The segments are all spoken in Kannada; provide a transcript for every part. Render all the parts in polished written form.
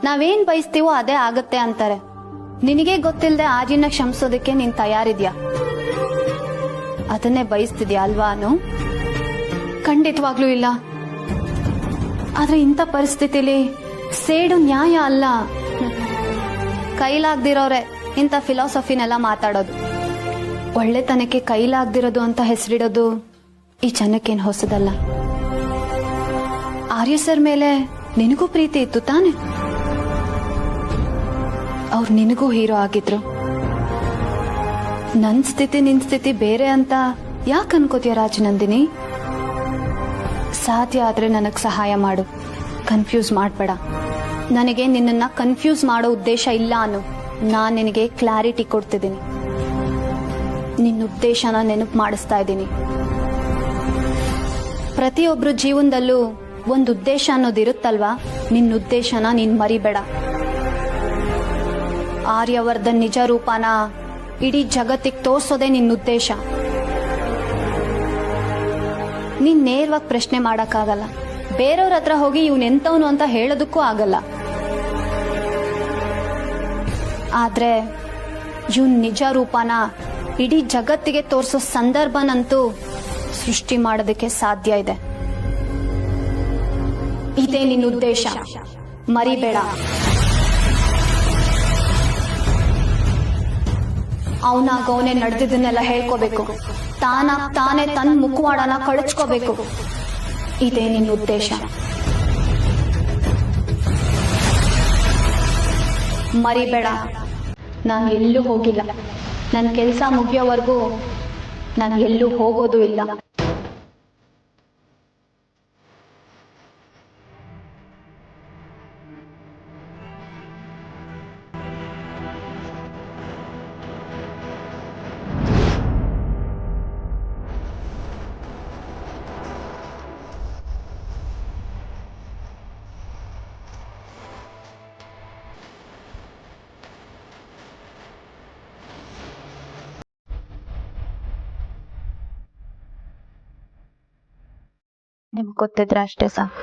ನಾವೇನ್ ಬಯಸ್ತೀವೋ ಅದೇ ಆಗತ್ತೆ ಅಂತಾರೆ. ನಿನಗೆ ಗೊತ್ತಿಲ್ಲದೆ ಆರ್ಯನ ಕ್ಷಮಿಸೋದಕ್ಕೆ ನೀನ್ ತಯಾರಿದ್ಯಾ? ಅದನ್ನೇ ಬಯಸ್ತಿದ್ಯಾ ಅಲ್ವಾ? ಖಂಡಿತವಾಗ್ಲೂ ಇಲ್ಲ. ಆದ್ರೆ ಇಂಥ ಪರಿಸ್ಥಿತಿಲಿ ಸೇಡು ನ್ಯಾಯ ಅಲ್ಲ. ಕೈಲಾಗ್ದಿರೋರೆ ಇಂಥ ಫಿಲಾಸಫಿನೆಲ್ಲ ಮಾತಾಡೋದು. ಒಳ್ಳೆತನಕ್ಕೆ ಕೈಲಾಗ್ದಿರೋದು ಅಂತ ಹೆಸರಿಡೋದು ಈ ಜನಕ್ಕೇನು ಹೊಸದಲ್ಲ. ಆರ್ಯ ಸರ್ ಮೇಲೆ ನಿನಗೂ ಪ್ರೀತಿ ಇತ್ತು ತಾನೆ? ಅವ್ರು ನಿನಗೂ ಹೀರೋ ಆಗಿದ್ರು. ನನ್ ಸ್ಥಿತಿ ನಿನ್ ಸ್ಥಿತಿ ಬೇರೆ ಅಂತ ಯಾಕೆ ಅನ್ಕೋತೀಯ ರಾಜನಂದಿನಿ? ಸಾಧ್ಯ ಆದ್ರೆ ನನಗ್ ಸಹಾಯ ಮಾಡು, ಕನ್ಫ್ಯೂಸ್ ಮಾಡ್ಬೇಡ. ನನಗೆ ನಿನ್ನನ್ನ ಕನ್ಫ್ಯೂಸ್ ಮಾಡೋ ಉದ್ದೇಶ ಇಲ್ಲ ಅನ್ನು. ನಾನ್ ನಿನಗೆ ಕ್ಲಾರಿಟಿ ಕೊಡ್ತಿದ್ದೀನಿ. ನಿನ್ನ ಉದ್ದೇಶನ ನೆನಪು ಮಾಡಿಸ್ತಾ ಇದ್ದೀನಿ. ಪ್ರತಿಯೊಬ್ರು ಜೀವನದಲ್ಲೂ ಒಂದು ಉದ್ದೇಶ ಅನ್ನೋದಿರುತ್ತಲ್ವಾ? ನಿನ್ನ ಉದ್ದೇಶನ ನೀನ್ ಮರಿಬೇಡ. ಆರ್ಯವರ್ಧನ್ ನಿಜ ರೂಪನ ಇಡೀ ಜಗತ್ತಿಗೆ ತೋರ್ಸೋದೇ ನಿನ್ನ ಉದ್ದೇಶ. ನೀನ್ ನೇರವಾಗಿ ಪ್ರಶ್ನೆ ಮಾಡಕ್ಕಾಗಲ್ಲ. ಬೇರೆಯವ್ರ ಹತ್ರ ಹೋಗಿ ಇವನೆಂತವನು ಅಂತ ಹೇಳೋದಕ್ಕೂ ಆಗಲ್ಲ. ಆದ್ರೆ ಇವನ್ ನಿಜ ರೂಪನ ಇಡೀ ಜಗತ್ತಿಗೆ ತೋರಿಸೋ ಸಂದರ್ಭನಂತೂ ಸೃಷ್ಟಿ ಮಾಡೋದಕ್ಕೆ ಸಾಧ್ಯ ಇದೆ. ಇದೇ ನಿನ್ನ ಉದ್ದೇಶ, ಮರಿಬೇಡ. ಅವನಾಗವನೇ ನಡೆದಿದ್ದನ್ನೆಲ್ಲ ಹೇಳ್ಕೋಬೇಕು. ತಾನೇ ತನ್ನ ಮುಖವಾಡನ ಕಳಚ್ಕೋಬೇಕು. ಇದೇ ನಿನ್ನ ಉದ್ದೇಶ. ಮರಿಬೇಡ. ನಾನು ಎಲ್ಲೂ ಹೋಗಿಲ್ಲ. ನನ್ನ ಕೆಲಸ ಮುಗಿಯೋವರೆಗೂ ನಾನು ಎಲ್ಲೂ ಹೋಗೋದು ಇಲ್ಲ. ನಿಮ್ಗೆ ಗೊತ್ತಿದ್ರೆ ಅಷ್ಟೇ ಸಾಕು.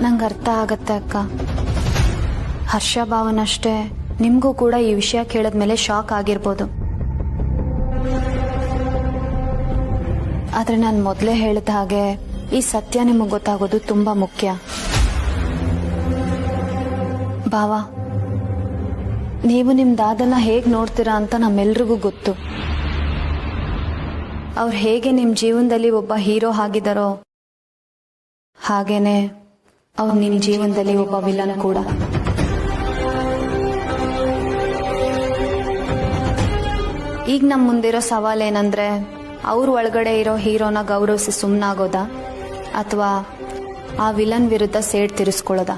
ನಂಗೆ ಅರ್ಥ ಆಗತ್ತೆ ಅಕ್ಕ. ಹರ್ಷ ಭಾವನಷ್ಟೇ ನಿಮ್ಗೂ ಕೂಡ ಈ ವಿಷಯ ಕೇಳಿದ್ಮೇಲೆ ಶಾಕ್ ಆಗಿರ್ಬೋದು. ಆದ್ರೆ ನಾನು ಮೊದಲೇ ಹೇಳಿದ ಹಾಗೆ ಈ ಸತ್ಯ ನಿಮಗೆ ಗೊತ್ತಾಗೋದು ತುಂಬಾ ಮುಖ್ಯ. ಭಾವ, ನೀವು ನಿಮ್ ದಾದನ್ನ ಹೇಗ್ ನೋಡ್ತೀರಾ ಅಂತ ನಮ್ಮೆಲ್ರಿಗೂ ಗೊತ್ತು. ಅವ್ರು ಹೇಗೆ ನಿಮ್ ಜೀವನದಲ್ಲಿ ಒಬ್ಬ ಹೀರೋ ಆಗಿದಾರೋ ಹಾಗೇನೆ ಅವ್ರು ನಿಮ್ ಜೀವನದಲ್ಲಿ ಒಬ್ಬ ವಿಲನ್ ಕೂಡ. ಈಗ ನಮ್ ಮುಂದಿರೋ ಸವಾಲೇನಂದ್ರೆ ಅವ್ರ ಒಳಗಡೆ ಇರೋ ಹೀರೋನ ಗೌರವಿಸಿ ಸುಮ್ನಾಗೋದಾ ಅಥವಾ ಆ ವಿಲನ್ ವಿರುದ್ಧ ಸೇಡ್ ತೀರಿಸ್ಕೊಳ್ಳೋದ?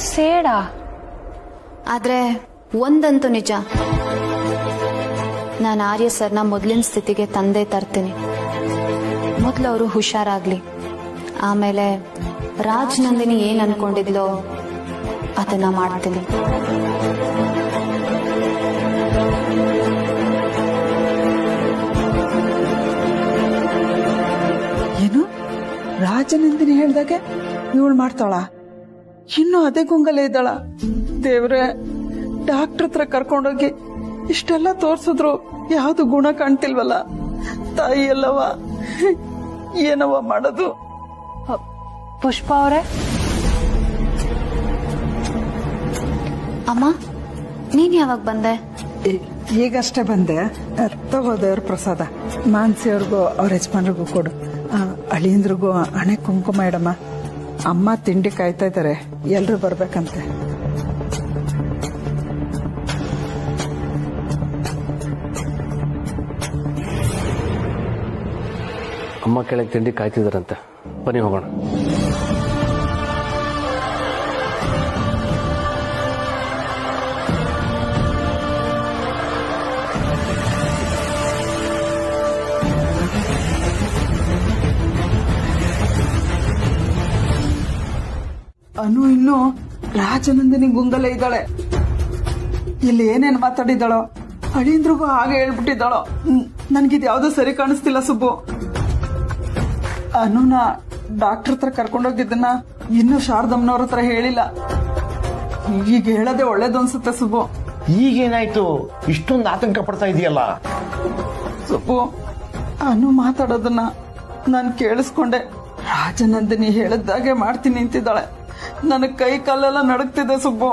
ಸೇಡಾ? ಆದ್ರೆ ಒಂದಂತೂ ನಿಜ, ನಾನು ಆರ್ಯ ಸರ್ನ ಮೊದಲಿನ ಸ್ಥಿತಿಗೆ ತಂದೆ ತರ್ತೀನಿ. ಮೊದಲು ಅವರು ಹುಷಾರಾಗ್ಲಿ, ಆಮೇಲೆ ರಾಜ್ ನಂದಿನಿ ಏನ್ ಅನ್ಕೊಂಡಿದ್ಲೋ ಅದನ್ನ ಮಾಡ್ತೀನಿ. ಏನು ರಾಜನಂದಿನಿ ಹೇಳ್ದಾಗೆ ಇವಳು ಮಾಡ್ತಾಳ? ಇನ್ನು ಅದೇ ಗುಂಗಲೇ ಇದ್ದಾಳ? ದೇವ್ರೆ, ಡಾಕ್ಟರ್ ಹತ್ರ ಕರ್ಕೊಂಡೋಗಿ ಇಷ್ಟೆಲ್ಲ ತೋರ್ಸಿದ್ರು ಯಾವ್ದು ಗುಣ ಕಾಣ್ತಿಲ್ವಲ್ಲ. ತಾಯಿ ಎಲ್ಲವ ಏನವ ಮಾಡೋದು? ಪುಷ್ಪ ಅವರೇ, ಅಮ್ಮ ನೀನ್ ಯಾವಾಗ ಬಂದೆ? ಈಗಷ್ಟೇ ಬಂದೆ. ತಗೋ ದೇವ್ರ ಪ್ರಸಾದ. ಮಾನ್ಸಿ ಅವ್ರಿಗೂ ಅವ್ರ ಯಜಮಾನ್ರಿಗೂ ಕೊಡು. ಅಳಿಯಂದ್ರಿಗೂ ಹಣೆ ಕುಂಕುಮ ಇಡಮ್ಮ. ಅಮ್ಮ ತಿಂಡಿ ಕಾಯ್ತಾ ಇದ್ದಾರೆ, ಎಲ್ರು ಬರ್ಬೇಕಂತೆ. ಅಮ್ಮ ಕೆಳಗೆ ತಿಂಡಿ ಕಾಯ್ತಿದಾರಂತೆ, ಬನ್ನಿ ಹೋಗೋಣ. ಅನು ಇನ್ನು ರಾಜನಂದಿನಿ ಗುಂಗಲೇ ಇದ್ದಾಳೆ. ಇಲ್ಲಿ ಏನೇನ್ ಮಾತಾಡಿದಾಳೋ, ಅಳಿಯಂದ್ರಿಗೂ ಹಾಗೆ ಹೇಳ್ಬಿಟ್ಟಿದ್ದಾಳೋ. ನನ್ಗಿದ್ ಯಾವ್ದೋ ಸರಿ ಕಾಣಿಸ್ತಿಲ್ಲ ಸುಬ್ಬು. ಅನುನ ಡಾಕ್ಟರ್ ಹತ್ರ ಕರ್ಕೊಂಡೋಗಿದ್ದನ್ನ ಇನ್ನು ಶಾರದಮ್ಮನವ್ರ ಹತ್ರ ಹೇಳಿಲ್ಲ. ಈಗ ಹೇಳದೆ ಒಳ್ಳೇದು ಅನ್ಸುತ್ತೆ ಸುಬ್ಬು. ಈಗೇನಾಯ್ತು? ಇಷ್ಟೊಂದು ಆತಂಕ ಪಡ್ತಾ ಇದೆಯಲ್ಲ? ಸುಬ್ಬು, ಅನು ಮಾತಾಡೋದನ್ನ ನಾನು ಕೇಳಿಸ್ಕೊಂಡೆ. ರಾಜನಂದಿನಿ ಹೇಳಿದ್ದಾಗೆ ಮಾಡ್ತೀನಿ ಅಂತಿದ್ದಾಳೆ. ನನಗ್ ಕೈ ಕಾಲೆಲ್ಲ ನಡುಗ್ತಿದೆ ಸುಬ್ಬು.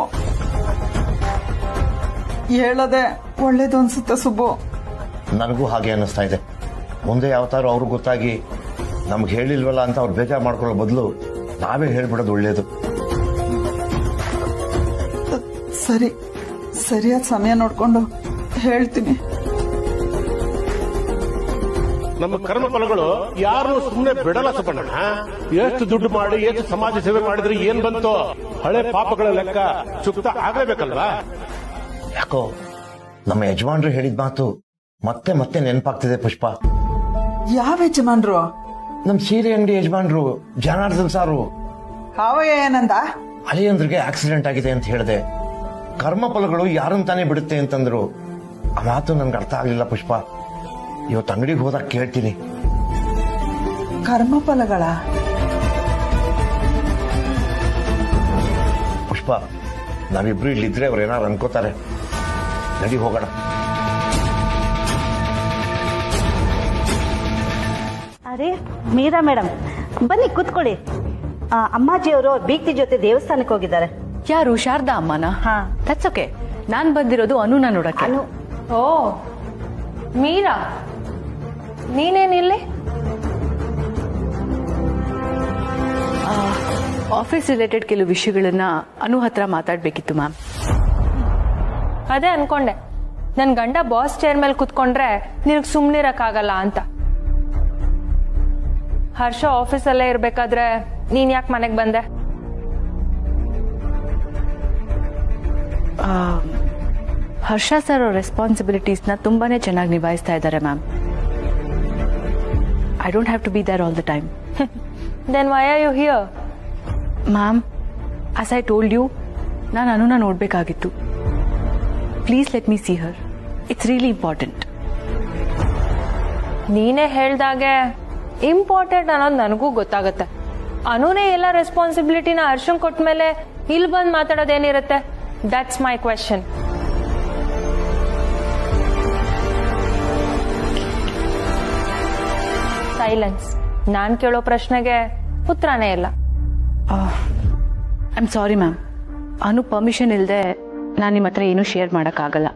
ಹೇಳದೆ ಒಳ್ಳೇದು ಅನ್ಸುತ್ತೆ ಸುಬ್ಬು. ನನಗೂ ಹಾಗೆ ಅನ್ನಿಸ್ತಾ ಇದೆ. ಮುಂದೆ ಯಾವತ್ತಾರು ಅವ್ರಿಗೆ ಗೊತ್ತಾಗಿ ನಮ್ಗೆ ಹೇಳಿಲ್ವಲ್ಲ ಅಂತ ಅವ್ರು ಬೇಜಾರು ಮಾಡ್ಕೊಳ್ಳೋ ಬದಲು ನಾವೇ ಹೇಳ್ಬಿಡೋದು ಒಳ್ಳೇದು. ಸರಿ, ಸರಿಯಾದ ಸಮಯ ನೋಡ್ಕೊಂಡು ಹೇಳ್ತೀನಿ. ನಮ್ಮ ಕರ್ಮ ಫಲಗಳು ಯಾರು ಸುಮ್ಮನೆ ಬಿಡಲ್ಲ ಸಪಣ್ಣ. ಎಷ್ಟು ದುಡ್ಡು ಮಾಡಿ ಎಷ್ಟು ಸಮಾಜ ಸೇವೆ ಮಾಡಿದ್ರೆ ಏನ್ ಬಂತು? ಹಳೆ ಪಾಪಗಳ ಲೆಕ್ಕ ಚುಕ್ತ ಆಗಲೇಬೇಕಲ್ವಾ? ಯಾಕೋ ನಮ್ಮ ಯಜಮಾನ್ರು ಹೇಳಿದ ಮಾತು ಮತ್ತೆ ಮತ್ತೆ ನೆನಪಾಗ್ತಿದೆ ಪುಷ್ಪ. ಯಾವ ಯಜಮಾನ್ರು? ನಮ್ ಸೀರೆ ಅಂಗಡಿ ಯಜಮಾನ್ರು ಜನಾರ್ದನ್ ಸಾರು. ಅವಯ್ಯ ಏನಂದ? ಅಳಿಯಂದ್ರಿಗೆ ಆಕ್ಸಿಡೆಂಟ್ ಆಗಿದೆ ಅಂತ ಹೇಳಿದೆ. ಕರ್ಮ ಫಲಗಳು ಯಾರನ್ನ ತಾನೇ ಬಿಡುತ್ತೆ ಅಂತಂದ್ರು. ಆ ಮಾತು ನನ್ಗೆ ಅರ್ಥ ಆಗ್ಲಿಲ್ಲ ಪುಷ್ಪ. ಇವತ್ತು ಅಂಗಡಿಗೆ ಹೋದಾಗ ಕೇಳ್ತೀನಿ. ಕರ್ಮಫಲಗಳ? ಪುಷ್ಪ, ನಾವಿಬ್ರು ಇಲ್ಲಿದ್ರೆ ಅವ್ರು ಏನಾರು ಅನ್ಕೋತಾರೆ. ನಡಿ ಹೋಗೋಣ. ಅರೆ ಮೀರಾ ಮೇಡಮ್, ಬನ್ನಿ ಕೂತ್ಕೊಳ್ಳಿ. ಅಮ್ಮಾಜಿಯವರು ಬೀಗ್ತಿ ಜೊತೆ ದೇವಸ್ಥಾನಕ್ಕೆ ಹೋಗಿದ್ದಾರೆ. ಯಾರು? ಶಾರದಾ ಅಮ್ಮನ? ಹಾ, ದಟ್ಸ್ ಓಕೆ. ನಾನ್ ಬಂದಿರೋದು ಅನುನ ನೋಡಕ್ಕೆ. ಓ ಮೀರಾ, ನೀನೇನಿಲ್ಲಿ? ಆಫೀಸ್ ರಿಲೇಟೆಡ್ ಕೆಲವು ವಿಷಯಗಳನ್ನ ಅನು ಹತ್ರ ಮಾತಾಡ್ಬೇಕಿತ್ತು ಮ್ಯಾಮ್. ಅದೇ ಅನ್ಕೊಂಡೆ, ನನ್ ಗಂಡ ಬಾಸ್ ಚೇರ್ ಮೇಲೆ ಕುತ್ಕೊಂಡ್ರೆ ನಿನಗ್ ಸುಮ್ನಿರಕ್ಕಾಗಲ್ಲ ಅಂತ. ಹರ್ಷ ಆಫೀಸಲ್ಲೇ ಇರ್ಬೇಕಾದ್ರೆ ನೀನ್ ಯಾಕೆ ಮನೆಗ್ ಬಂದೆ? ಹರ್ಷ ಸರ್ ಅವ್ರ ರೆಸ್ಪಾನ್ಸಿಬಿಲಿಟೀಸ್ನ ತುಂಬಾನೇ ಚೆನ್ನಾಗಿ ನಿಭಾಯಿಸ್ತಾ ಇದ್ದಾರೆ ma'am. I don't have to be there all the time. Then why are you here? Ma'am, as I told you, ನಾನು ಅನುನ ನೋಡ್ಬೇಕಾಗಿತ್ತು. Please let me see her. It's really important. ನೀನೇ ಹೇಳ್ದಾಗೆ ಇಂಪಾರ್ಟೆಂಟ್ ಅನ್ನೋದು ನನಗೂ ಗೊತ್ತಾಗತ್ತೆ. ಅನುನೇ ಎಲ್ಲ ರೆಸ್ಪಾನ್ಸಿಬಿಲಿಟಿನ ಹರ್ಷನ್ ಕೊಟ್ಮೇಲೆ ಇಲ್ಲಿ ಬಂದ್ ಮಾತಾಡೋದೇನಿರುತ್ತೆ? That's my question. ಸೈಲೆನ್ಸ್. ನಾನ್ ಕೇಳೋ ಪ್ರಶ್ನೆಗೆ ಉತ್ತರನೇ ಇಲ್ಲ. I am sorry ma'am. Anu permission ಇಲ್ಲದೆ ನಾನು ನಿಮ್ಮ ಹತ್ರ ಏನೂ ಶೇರ್ ಮಾಡೋಕ್ಕಾಗಲ್ಲ.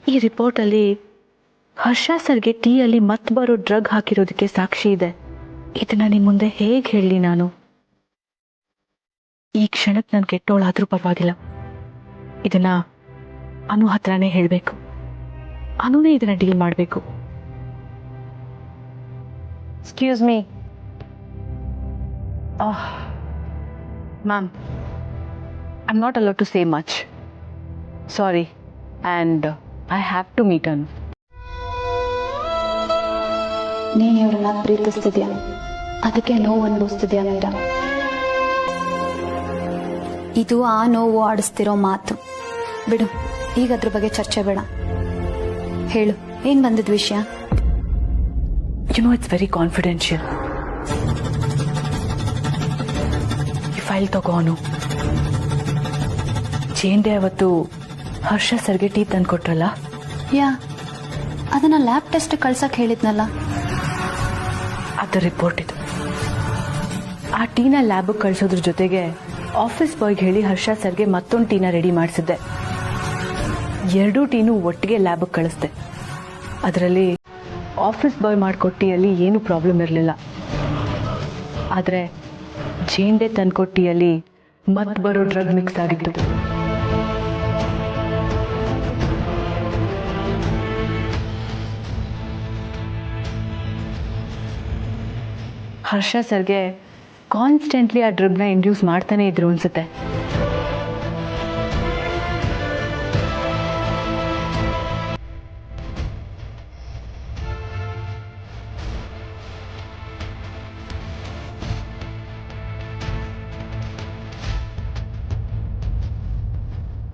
ಈ ರಿಪೋರ್ಟಲ್ಲಿ ಹರ್ಷ ಸರ್ಗೆ ಟೀಯಲ್ಲಿ ಮತ್ತೆ ಬರೋ ಡ್ರಗ್ ಹಾಕಿರೋದಕ್ಕೆ ಸಾಕ್ಷಿ ಇದೆ. ಇದನ್ನ ನಿಮ್ಮ ಮುಂದೆ ಹೇಗೆ ಹೇಳಲಿ ನಾನು? ಈ ಕ್ಷಣಕ್ಕೆ ನಾನು ಕೆಟ್ಟೋಳಾದ್ರೂ ಪರವಾಗಿಲ್ಲ. ಇದನ್ನ ಅನು ಹತ್ರನೇ ಹೇಳಬೇಕು. ಅನುನೇ ಇದನ್ನ ಡೀಲ್ ಮಾಡಬೇಕು. Excuse me. Ma'am, I am not allowed to say much. Sorry, and I have to meet Anu. ನೀನು ಇವ್ರನ್ನ ಪ್ರೀತಿಸ್ತಿದ್ಯಾ, ಅದಕ್ಕೆ ನೋವು ಅನುಭವಿಸ್ತಿದ್ಯಾ ಮೀರಾ? ಇದು ಆ ನೋವು ಆಡಿಸ್ತಿರೋ ಮಾತು. ಬಿಡು, ಈಗ ಅದ್ರ ಬಗ್ಗೆ ಚರ್ಚೆ ಬೇಡ. ಹೇಳು, ಏನ್ ಬಂದಿದ್ ವಿಷಯ? You know it's very confidential. ಈ ಫೈಲ್ ತಗೋನು. ಚೇಂಡೆ ಅವತ್ತು ಹರ್ಷ ಸರ್ಗೆ ಟೀ ತಂದು ಕೊಟ್ರಲ್ಲ, ಯಾ, ಅದನ್ನ ಲ್ಯಾಬ್ ಟೆಸ್ಟ್ ಕಳ್ಸಕ್ ಹೇಳಿದ್ನಲ್ಲ. ಅದರ ರಿಪೋರ್ಟ್ ಇದು. ಆ ಟೀನ ಲ್ಯಾಬ್ಗೆ ಕಳ್ಸೋದ್ರ ಜೊತೆಗೆ ಆಫೀಸ್ ಬಾಯ್ಗೆ ಹೇಳಿ ಹರ್ಷ ಸರ್ಗೆ ಮತ್ತೊಂದು ಟೀನ ರೆಡಿ ಮಾಡಿಸಿದ್ದೆ. 2 ಟೀನು ಒಟ್ಟಿಗೆ ಲ್ಯಾಬ್ಗೆ ಕಳಿಸ್ದೆ. ಅದರಲ್ಲಿ ಆಫೀಸ್ ಬಾಯ್ ಮಾಡಿಕೊಟ್ಟ ಟೀಯಲ್ಲಿ ಏನೂ ಪ್ರಾಬ್ಲಮ್ ಇರಲಿಲ್ಲ. ಆದರೆ ಜೇಂಡೆ ತಂದ್ಕೊಟ್ಟ ಟೀಯಲ್ಲಿ ಮತ್ತೆ ಬರೋ ಡ್ರಗ್ ಮಿಕ್ಸ್ ಆಗಿತ್ತು. ಹರ್ಷ ಸರ್ಗೆ ಕಾನ್ಸ್ಟೆಂಟ್ಲಿ ಆ ಡ್ರಗ್ನ ಇಂಡ್ಯೂಸ್ ಮಾಡ್ತಾನೆ ಇದ್ರು ಅನ್ಸುತ್ತೆ.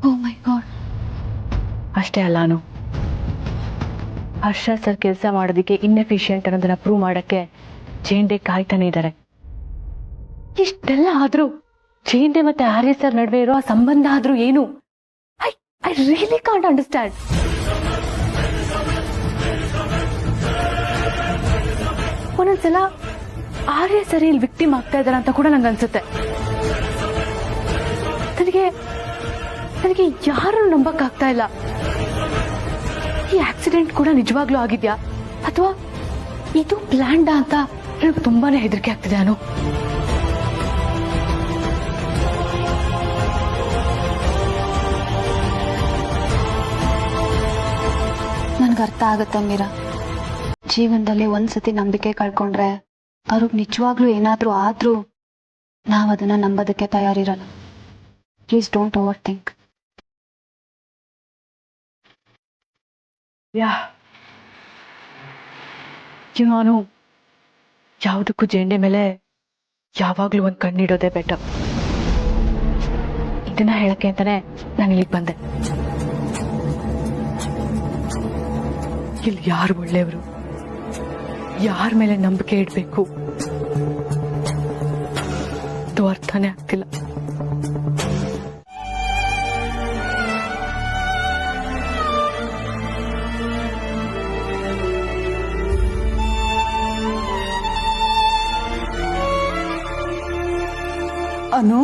ಓ ಮೈ ಗಾಡ್. ಅಷ್ಟೇ ಅಲ್ಲಾನು, ಹರ್ಷ ಸರ್ ಕೆಲಸ ಮಾಡೋದಕ್ಕೆ ಇನ್ಎಫಿಷಿಯಂಟ್ ಅನ್ನೋದನ್ನ ಪ್ರೂವ್ ಮಾಡೋಕ್ಕೆ ಜೇಂಡೆ ಕಾಯ್ತಾನೆ ಇದ್ದಾರೆ. ಇಷ್ಟೆಲ್ಲ ಆದ್ರೂ ಜೇಂಡೆ ಮತ್ತೆ ಆರ್ಯ ಸರ್ ನಡುವೆ ಇರೋ ಆ ಸಂಬಂಧ ಆದ್ರೂ ಏನು? I really can't understand. ಒಂದೊಂದ್ಸಲ ಆರ್ಯ ಸರ್ ಇಲ್ಲಿ ವಿಕ್ಟಿಮ್ ಆಗ್ತಾ ಇದಾರೆ ಅಂತ ಕೂಡ ನಂಗೆ ಅನ್ಸುತ್ತೆ. ನನಗೆ ಯಾರನ್ನು ನಂಬಕ್ ಆಗ್ತಾ ಇಲ್ಲ. ಈ ಆಕ್ಸಿಡೆಂಟ್ ಕೂಡ ನಿಜವಾಗ್ಲೂ ಆಗಿದ್ಯಾ ಅಥವಾ ಇದು ಪ್ಲಾನ್ಡ್ ಅಂತ ನನಗೆ ತುಂಬಾನೇ ಹೆದರಿಕೆ ಆಗ್ತಿದೆ. ಅನು, ನನ್ಗೆ ಅರ್ಥ ಆಗುತ್ತೆ ಮೀರಾ. ಜೀವನದಲ್ಲಿ ಒಂದ್ಸತಿ ನಂಬಿಕೆ ಕಳ್ಕೊಂಡ್ರೆ ಅವ್ರಿಗೆ ನಿಜವಾಗ್ಲೂ ಏನಾದ್ರೂ ಆದ್ರೂ ನಾವ್ ಅದನ್ನ ನಂಬೋದಕ್ಕೆ ತಯಾರಿರಲ್ಲ. Please don't over think. ನಾನು ಯಾವುದಕ್ಕೂ ಜೇಂಡೆ ಮೇಲೆ ಯಾವಾಗ್ಲೂ ಒಂದು ಕಣ್ಣಿಡೋದೇ ಬೆಟರ್. ಇದನ್ನ ಹೇಳಕ್ಕೆ ಅಂತಾನೆ ನಾನು ಇಲ್ಲಿಗೆ ಬಂದೆ. ಇಲ್ಲಿ ಯಾರು ಒಳ್ಳೆಯವರು, ಯಾರ ಮೇಲೆ ನಂಬಿಕೆ ಇಡಬೇಕು ಅದು ಅರ್ಥನೇ ಆಗ್ತಿಲ್ಲ. ಅನು,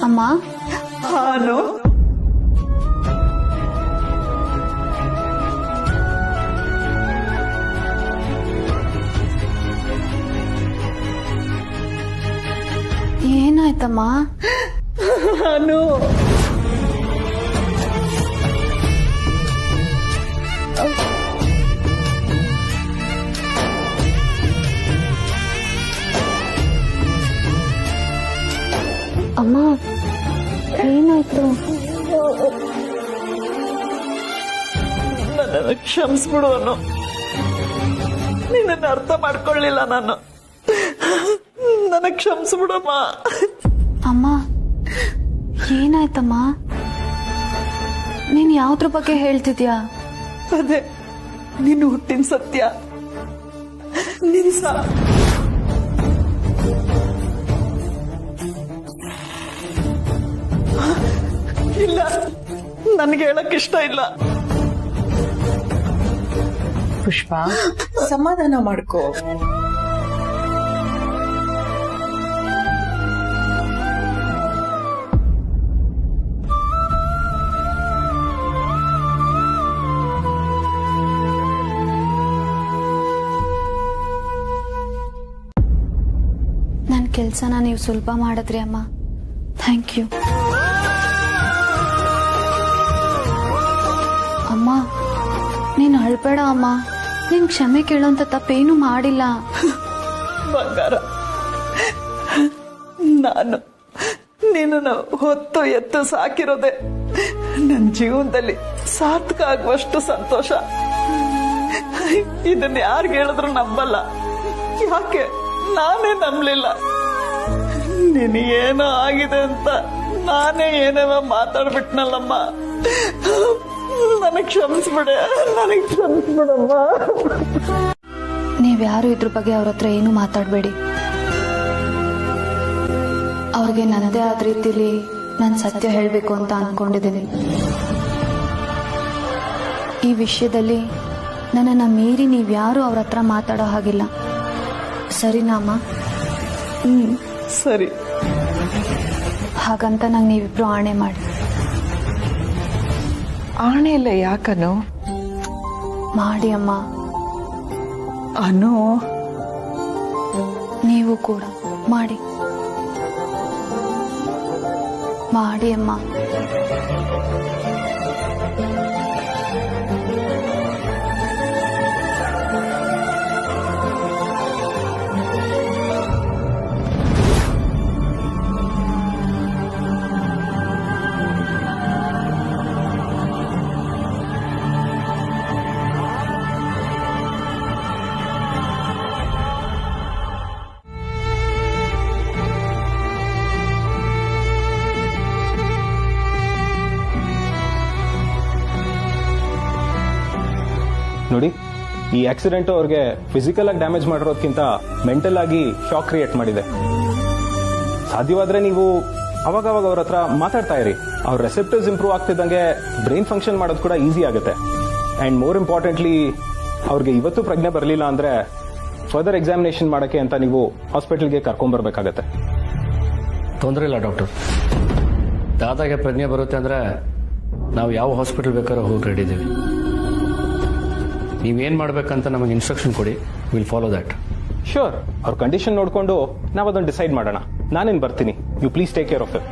ಅಮ್ಮ, ಅನು, ಏನಾಯ್ತಮ್ಮ? ಅನು, ಅಮ್ಮ, ಏನಾಯ್ತು? ನನ್ನನ್ನು ಕ್ಷಮಿಸ್ಬಿಡು ಅನು. ನಿನ್ನನ್ನು ಅರ್ಥ ಮಾಡ್ಕೊಳ್ಳಿಲ್ಲ ನಾನು. ನನಗೆ ಕ್ಷಮಿಸ್ಬಿಡಮ್ಮ. ಅಮ್ಮ, ಏನಾಯ್ತಮ್ಮ? ನೀನ್ ಯಾವ್ದ್ರ ಬಗ್ಗೆ ಹೇಳ್ತಿದ್ಯಾ? ಅದೇ ನಿನ್ನ ಹುಟ್ಟಿನ ಸತ್ಯ. ನಿನ್ಸ ನನ್ಗೆ ಹೇಳಕ್ ಇಷ್ಟ ಇಲ್ಲ. ಪುಷ್ಪ, ಸಮಾಧಾನ ಮಾಡ್ಕೋ. ನನ್ನ ಕೆಲಸನ ನೀವು ಸುಲಭ ಮಾಡಿದ್ರಿ ಅಮ್ಮ. ಥ್ಯಾಂಕ್ ಯು ಅಮ್ಮ. ನೀನು ಅಳ್ಬೇಡ ಅಮ್ಮ. ನೀನ್ ಕ್ಷಮೆ ಕೇಳೋಂತ ತಪ್ಪೇನು ಮಾಡಿಲ್ಲ. ಬಂಗಾರ, ನಾನು ನಿನ್ನನ್ನು ಹೊತ್ತು ಎತ್ತು ಸಾಕಿರೋದೆ ನನ್ನ ಜೀವನದಲ್ಲಿ ಸಾರ್ಥಕ ಆಗುವಷ್ಟು ಸಂತೋಷ. ಇದನ್ನ ಯಾರಿಗೆ ಹೇಳಿದ್ರು ನಂಬಲ್ಲ. ಯಾಕೆ ನಾನೇ ನಂಬಲಿಲ್ಲ. ನಿನಗೇನೋ ಆಗಿದೆ ಅಂತ ನಾನೇ ಏನೇನೋ ಮಾತಾಡ್ಬಿಟ್ನಲ್ಲಮ್ಮ. ನನಗೆ ಕ್ಷಮಿಸ್ಬಿಡೆ, ನನಗೆ ಕ್ಷಮಿಸ್ಬಿಡಮ್ಮ. ನೀವ್ಯಾರು ಇದ್ರ ಬಗ್ಗೆ ಅವ್ರ ಹತ್ರ ಏನು ಮಾತಾಡಬೇಡಿ. ಅವ್ರಿಗೆ ನನ್ನದೇ ಆದ ರೀತಿಲಿ ನಾನು ಸತ್ಯ ಹೇಳಬೇಕು ಅಂತ ಅನ್ಕೊಂಡಿದ್ದೀನಿ. ಈ ವಿಷಯದಲ್ಲಿ ನನ್ನನ್ನು ಮೀರಿ ನೀವ್ಯಾರು ಅವ್ರ ಹತ್ರ ಮಾತಾಡೋ ಹಾಗಿಲ್ಲ. ಸರಿನಾ ಅಮ್ಮ? ಸರಿ. ಹಾಗಂತ ನಂಗೆ ನೀವಿಬ್ರು ಆಣೆ ಮಾಡಿ. ಆಣೆ ಇಲ್ಲ ಯಾಕನು? ಮಾಡಿ ಅಮ್ಮ. ಅನು, ನೀವು ಕೂಡ ಮಾಡಿ ಮಾಡಿ ಅಮ್ಮ. ನೋಡಿ, ಈ ಆಕ್ಸಿಡೆಂಟ್ ಅವ್ರಿಗೆ ಫಿಸಿಕಲ್ ಆಗಿ ಡ್ಯಾಮೇಜ್ ಮಾಡಿರೋದಕ್ಕಿಂತ ಮೆಂಟಲ್ ಆಗಿ ಶಾಕ್ ಕ್ರಿಯೇಟ್ ಮಾಡಿದೆ. ಸಾಧ್ಯವಾದ್ರೆ ನೀವು ಅವಾಗ ಅವ್ರ ಹತ್ರ ಮಾತಾಡ್ತಾ ಇರಿ. ಅವ್ರ ರೆಸೆಪ್ಟರ್ಸ್ ಇಂಪ್ರೂವ್ ಆಗ್ತಿದ್ದಂಗೆ ಬ್ರೈನ್ ಫಂಕ್ಷನ್ ಮಾಡೋದು ಕೂಡ ಈಸಿ ಆಗುತ್ತೆ. ಅಂಡ್ ಮೋರ್ ಇಂಪಾರ್ಟೆಂಟ್ಲಿ, ಅವ್ರಿಗೆ ಇವತ್ತು ಪ್ರಜ್ಞೆ ಬರಲಿಲ್ಲ ಅಂದ್ರೆ ಫರ್ದರ್ ಎಕ್ಸಾಮಿನೇಷನ್ ಮಾಡಕ್ಕೆ ಅಂತ ನೀವು ಹಾಸ್ಪಿಟಲ್ಗೆ ಕರ್ಕೊಂಡ್ಬರ್ಬೇಕಾಗತ್ತೆ. ತೊಂದರೆ ಇಲ್ಲ ಡಾಕ್ಟರ್. ದಾದಾಗೆ ಪ್ರಜ್ಞೆ ಬರುತ್ತೆ ಅಂದ್ರೆ ನಾವು ಯಾವ ಹಾಸ್ಪಿಟಲ್ ಬೇಕಾದ್ರೂ ಹೋಗಿ ರೆಡಿ ಇದ್ದೀವಿ. ನೀವೇನ್ ಮಾಡ್ಬೇಕಂತ ನಮಗೆ ಇನ್ಸ್ಟ್ರಕ್ಷನ್ ಕೊಡಿ, ವಿಲ್ ಫಾಲೋ ದ್ಯಾಟ್. ಶ್ಯೂರ್. ಅವ್ರ ಕಂಡೀಷನ್ ನೋಡ್ಕೊಂಡು ನಾವು ಅದನ್ನು ಡಿಸೈಡ್ ಮಾಡೋಣ. ನಾನೇನು ಬರ್ತೀನಿ. You please take care of it.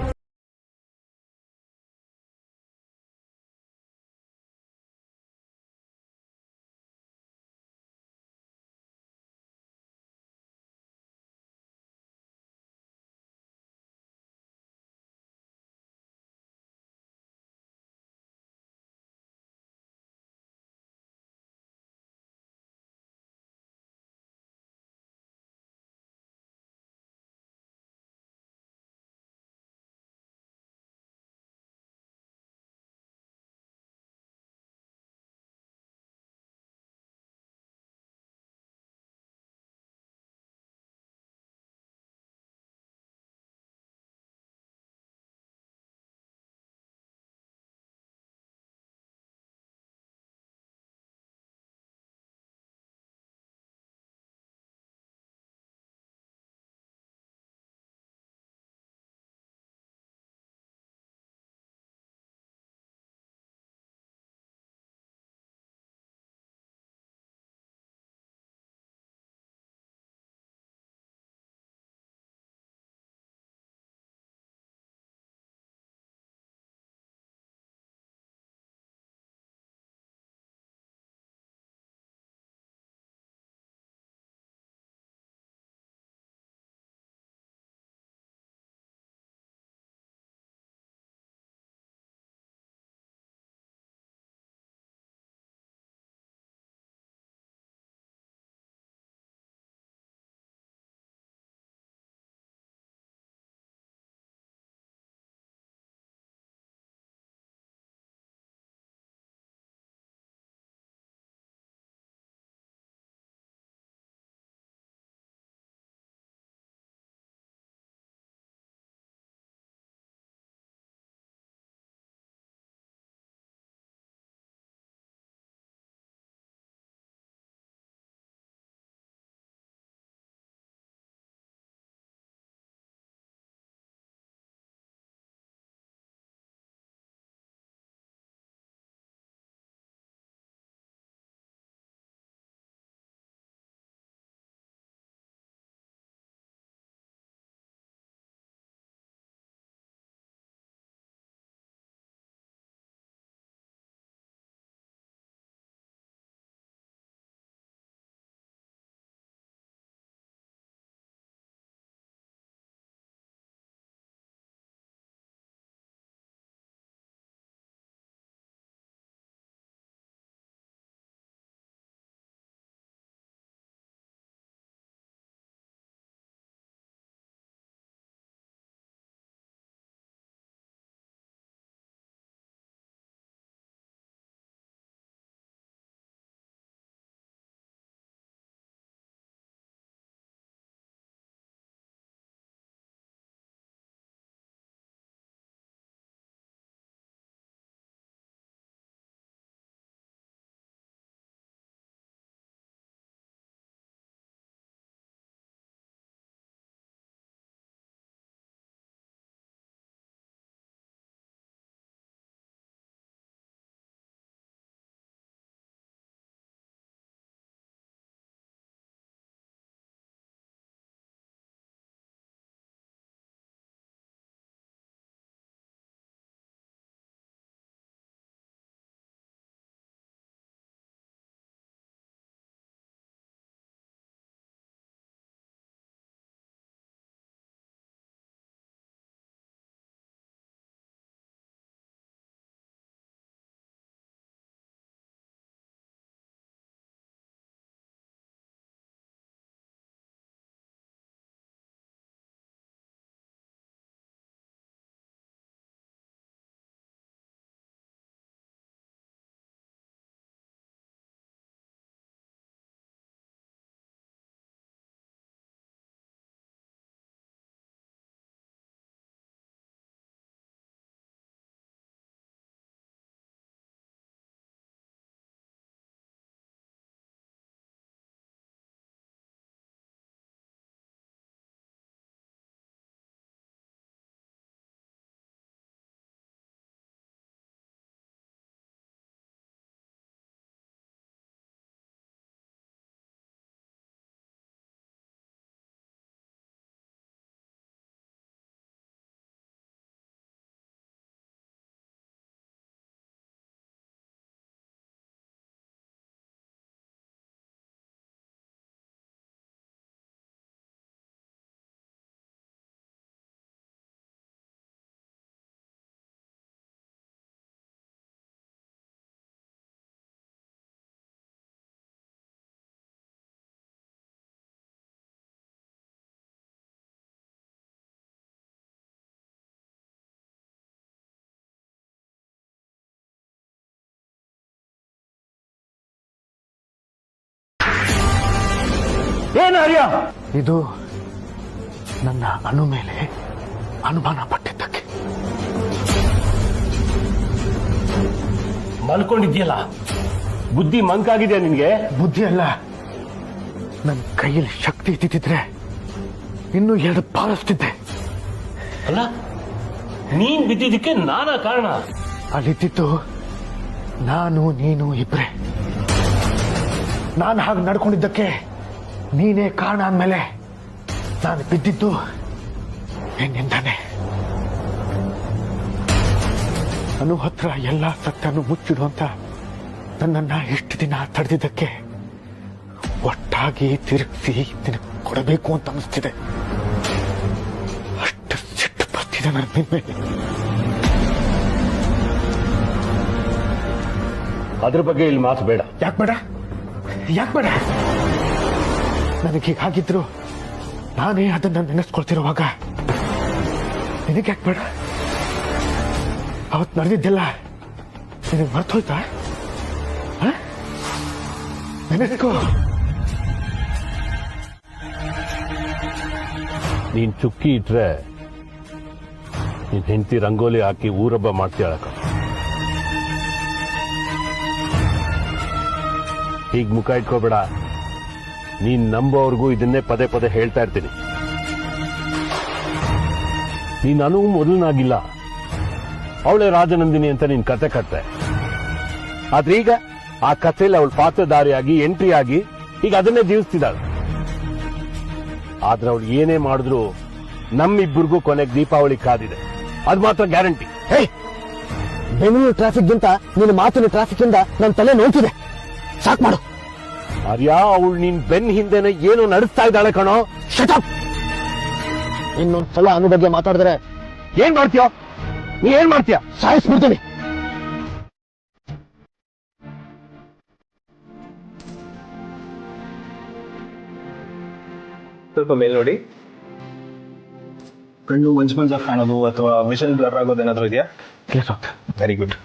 ಏನು ಆರ್ಯ? ಇದು ನನ್ನ ಅನು ಮೇಲೆ ಅನುಮಾನ ಪಟ್ಟಿದ್ದಕ್ಕೆ. ಮಲ್ಕೊಂಡಿದ್ಯಲ್ಲ, ಬುದ್ಧಿ ಮಂಕಾಗಿದೆಯಾ ನಿನ್ಗೆ? ಬುದ್ಧಿ ಅಲ್ಲ, ನನ್ನ ಕೈಯಲ್ಲಿ ಶಕ್ತಿ ಇದ್ದಿದ್ರೆ ಇನ್ನೂ 2 ಬಾರಿಸ್ತಿದ್ದೆ. ಅಲ್ಲ, ನೀನ್ ಬಿದ್ದಿದ್ದಕ್ಕೆ ನಾನಾ ಕಾರಣ? ಅಲ್ಲಿದ್ದು ನಾನು ನೀನು ಇಬ್ರೆ. ನಾನು ಹಾಗೆ ನಡ್ಕೊಂಡಿದ್ದಕ್ಕೆ ನೀನೇ ಕಾರಣ ಅಂದ್ಮೇಲೆ ನಾನು ಬಿದ್ದಿದ್ದು ನಿನ್ನಿಂದಾನೆ. ಅನು ಹತ್ರ ಎಲ್ಲ ಸತ್ಯನು ಮುಚ್ಚಿಡು ಅಂತ ನನ್ನನ್ನ ಇಷ್ಟು ದಿನ ತಡೆದಿದ್ದಕ್ಕೆ ಒಟ್ಟಾಗಿ ತಿರುಗಿಸಿ ನಿನಗೆ ಕೊಡಬೇಕು ಅಂತ ಅನಿಸ್ತಿದೆ. ಅಷ್ಟು ಸಿಟ್ಟು ಬರ್ತಿದೆ ನನ್ನ ಮೇಲೆ. ಅದ್ರ ಬಗ್ಗೆ ಇಲ್ಲಿ ಮಾತು ಬೇಡ. ಯಾಕೆ ಬೇಡ? ಯಾಕೆ ಬೇಡ? ನನಗೆ ಹೀಗಾಗಿದ್ರು ನಾನೇ ಅದನ್ನ ನೆನೆಸ್ಕೊಳ್ತಿರುವಾಗ ನಿನಗೆ ಯಾಕೆ ಬೇಡ? ಅವತ್ತು ನಡೆದಿದ್ದೆಲ್ಲ ನಿನಗೆ ಮರ್ತೋಯ್ತಾ? ನೆನೆಸ್ಕೋ. ನೀನ್ ಚುಕ್ಕಿ ಇಟ್ರೆ ನಿನ್ ಹೆಂಡತಿ ರಂಗೋಲಿ ಹಾಕಿ ಊರಬ್ಬ ಮಾಡ್ತೀಯಳಕ. ಹೀಗ್ ಮುಖ ಇಟ್ಕೋಬೇಡ. ನೀನ್ ನಂಬೋರ್ಗೂ ಇದನ್ನೇ ಪದೇ ಪದೇ ಹೇಳ್ತಾ ಇರ್ತೀನಿ. ನೀನ್ ಅನು ಮೊದಲನಾಗಿಲ್ಲ, ಅವಳೇ ರಾಜನಂದಿನಿ ಅಂತ ನೀನ್ ಕತೆ ಕಟ್ತೆ. ಆದ್ರೆ ಈಗ ಆ ಕಥೆಯಲ್ಲಿ ಅವಳು ಪಾತ್ರಧಾರಿಯಾಗಿ ಎಂಟ್ರಿ ಆಗಿ ಈಗ ಅದನ್ನೇ ಜೀವಿಸ್ತಿದ್ದಾಳೆ. ಆದ್ರೆ ಅವಳು ಏನೇ ಮಾಡಿದ್ರು ನಮ್ಮಿಬ್ಬರಿಗೂ ಕೊನೆಗೆ ದೀಪಾವಳಿ ಕಾದಿದೆ, ಅದು ಮಾತ್ರ ಗ್ಯಾರಂಟಿ. ಬೆಂಗಳೂರು ಟ್ರಾಫಿಕ್ಗಿಂತ ನಿನ್ನ ಮಾತಿನ ಟ್ರಾಫಿಕ್ ಇಂದ ನನ್ನ ತಲೆ ನೋಡ್ತಿದೆ. ಸಾಕ್ ಮಾಡು. ಆರ್ಯ, ಅವಳು ನಿನ್ ಬೆನ್ ಹಿಂದೆನೆ ಏನೋ ನಡೆಸ್ತಾ ಇದ್ದಾಳೆ ಕಣೋ. Shut up. ಇನ್ನೊಂದ್ಸಲ ಅನು ಬಗ್ಗೆ ಮಾತಾಡಿದ್ರೆ ಏನ್ ಮಾಡ್ತೀಯ? ನೀ ಏನ್ ಮಾಡ್ತೀಯ? ಸಾಯಿಸ್ಬಿಡ್ತೀನಿ. ಸ್ವಲ್ಪ ಮೇಲ್ ನೋಡಿ. ಕಣ್ಣು ಮಂಜು ಮಂಜಾಗಿ ಕಾಣೋದು ಅಥವಾ ವಿಷನ್ ಬ್ಲರ್ ಆಗೋದು ಏನಾದ್ರು ಇದೆಯಾ? Very good.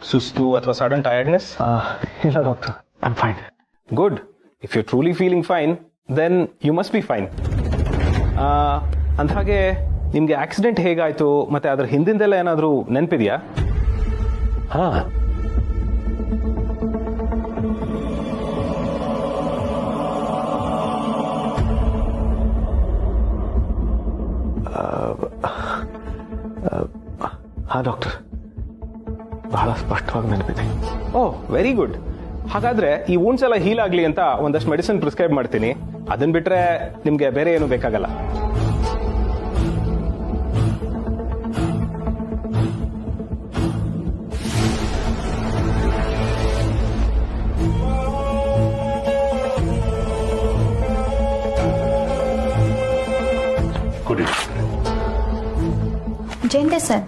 ಸುಸ್ತು ಅಥವಾ ಸಡನ್ ಟಯರ್ಡ್ನೆಸ್? ಇಲ್ಲ doctor, I am fine. Good. If you truly feeling fine then you must be fine. ಅಂದ್ಹಾಗೆ ನಿಮ್ಗೆ ಆಕ್ಸಿಡೆಂಟ್ ಹೇಗಾಯ್ತು ಮತ್ತೆ ಅದ್ರ ಹಿಂದಿಂದೆಲ್ಲ ಏನಾದರೂ ನೆನಪಿದೆಯಾ? ಹಾ, ಹಾ ಡಾಕ್ಟರ್, ಬಹಳ ಸ್ಪಷ್ಟವಾಗಿ ನೆನಪಿದೆ. ಓ, ವೆರಿ ಗುಡ್. ಹಾಗಾದ್ರೆ ಈ ವೂಂಡ್ಸ್ ಎಲ್ಲ ಹೀಲ್ ಆಗ್ಲಿ ಅಂತ ಒಂದಷ್ಟು ಮೆಡಿಸಿನ್ ಪ್ರಿಸ್ಕ್ರೈಬ್ ಮಾಡ್ತೀನಿ. ಅದನ್ನ ಬಿಟ್ರೆ ನಿಮ್ಗೆ ಬೇರೆ ಏನು ಬೇಕಾಗಲ್ಲ. ಕೊಡಿ. ಜಯಂತೆ ಸರ್,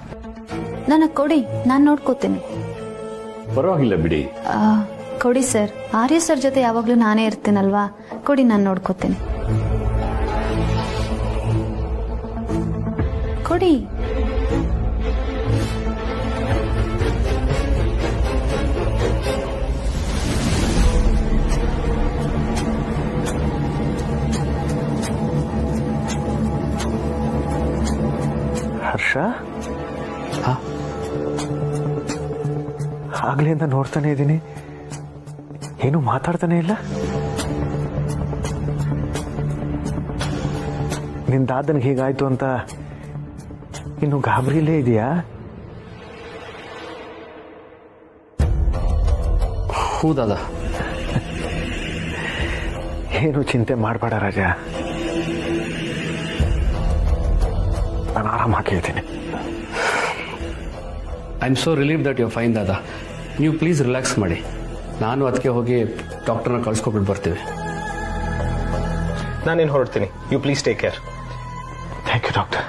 ನನಗೆ ಕೊಡಿ, ನಾನು ನೋಡ್ಕೋತೀನಿ. ಪರವಾಗಿಲ್ಲ ಬಿಡಿ. ಕೊಡಿ ಸರ್. ಆರ್ಯ ಸರ್ ಜೊತೆ ಯಾವಾಗ್ಲೂ ನಾನೇ ಇರ್ತೀನಲ್ವಾ, ಕೊಡಿ, ನಾನು ನೋಡ್ಕೋತೀನಿ. ಕೊಡಿ. ಹರ್ಷ, ಆಗ್ಲಿಂದ ನೋಡ್ತಾನೆ ಇದ್ದೀನಿ, ಏನು ಮಾತಾಡ್ತಾನೆ ಇಲ್ಲ. ನಿನ್ ದಾದನ್ಗೆ ಹೀಗಾಯ್ತು ಅಂತ ಇನ್ನು ಗಾಬರಿಲೇ ಇದೆಯಾ? ಹೂ ದಾದಾ. ಏನು ಚಿಂತೆ ಮಾಡಬೇಡ ರಾಜ, ನಾನು ಆರಾಮಾಗಿ ಇದ್ದೀನಿ. I am so relieved that you fine ದಾದಾ. ನೀವು ಪ್ಲೀಸ್ ರಿಲ್ಯಾಕ್ಸ್ ಮಾಡಿ. ನಾನು ಅದಕ್ಕೆ ಹೋಗಿ ಡಾಕ್ಟರ್ನ ಕಳ್ಸ್ಕೊಬಿಟ್ಟು ಬರ್ತೀವಿ. ನಾನೇನು ಹೊರಡ್ತೀನಿ. You please take care. Thank you doctor.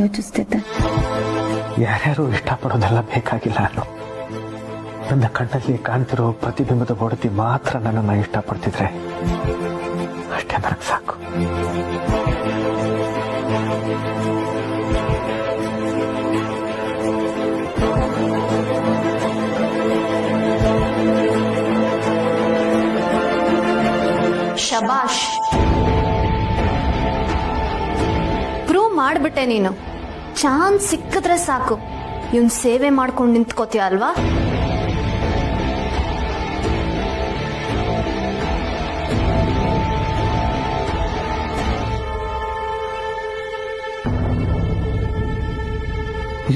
ಯೋಚಿಸ್ತಿದ್ದೆ. ಯಾರ್ಯಾರು ಇಷ್ಟಪಡೋದೆಲ್ಲ ಬೇಕಾಗಿಲ್ಲ. ನನ್ನ ಕಣ್ಣಲ್ಲಿ ಕಾಣ್ತಿರೋ ಪ್ರತಿಬಿಂಬದ ಒಡತಿ ಮಾತ್ರ ನನ್ನನ್ನು ಇಷ್ಟಪಡ್ತಿದ್ರೆ ಅಷ್ಟೇ ನನಗೆ ಸಾಕು. ಶಬಾಷ್, ಪ್ರೂವ್ ಮಾಡ್ಬಿಟ್ಟೆ ನೀನು. ಚಾನ್ಸ್ ಸಿಕ್ಕಿದ್ರೆ ಸಾಕು ಇವನ್ ಸೇವೆ ಮಾಡ್ಕೊಂಡು ನಿಂತ್ಕೋತೀಯ ಅಲ್ವಾ?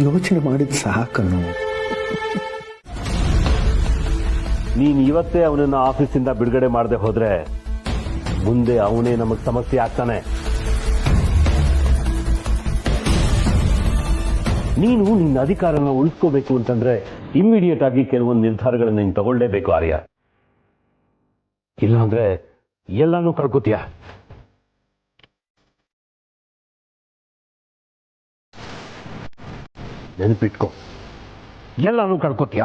ಯೋಚನೆ ಮಾಡಿದ ಸಾಕನ್ನು. ನೀನ್ ಇವತ್ತೇ ಅವನನ್ನ ಆಫೀಸಿಂದ ಬಿಡುಗಡೆ ಮಾಡದೆ ಹೋದ್ರೆ ಮುಂದೆ ಅವನೇ ನಮಗ್ ಸಮಸ್ಯೆ ಆಗ್ತಾನೆ. ನೀನು ನಿನ್ನ ಅಧಿಕಾರನ ಉಳಿಸ್ಕೋಬೇಕು ಅಂತಂದ್ರೆ ಇಮ್ಮಿಡಿಯೇಟ್ ಆಗಿ ಕೆಲವೊಂದು ನಿರ್ಧಾರಗಳನ್ನ ನೀನು ತಗೊಳ್ಳೇಬೇಕು ಆರ್ಯ. ಇಲ್ಲಾಂದ್ರೆ ಎಲ್ಲಾನು ಕಳ್ಕೊತೀಯ. ನೆನಪಿಟ್ಕೋ, ಎಲ್ಲಾನು ಕಳ್ಕೊತೀಯ.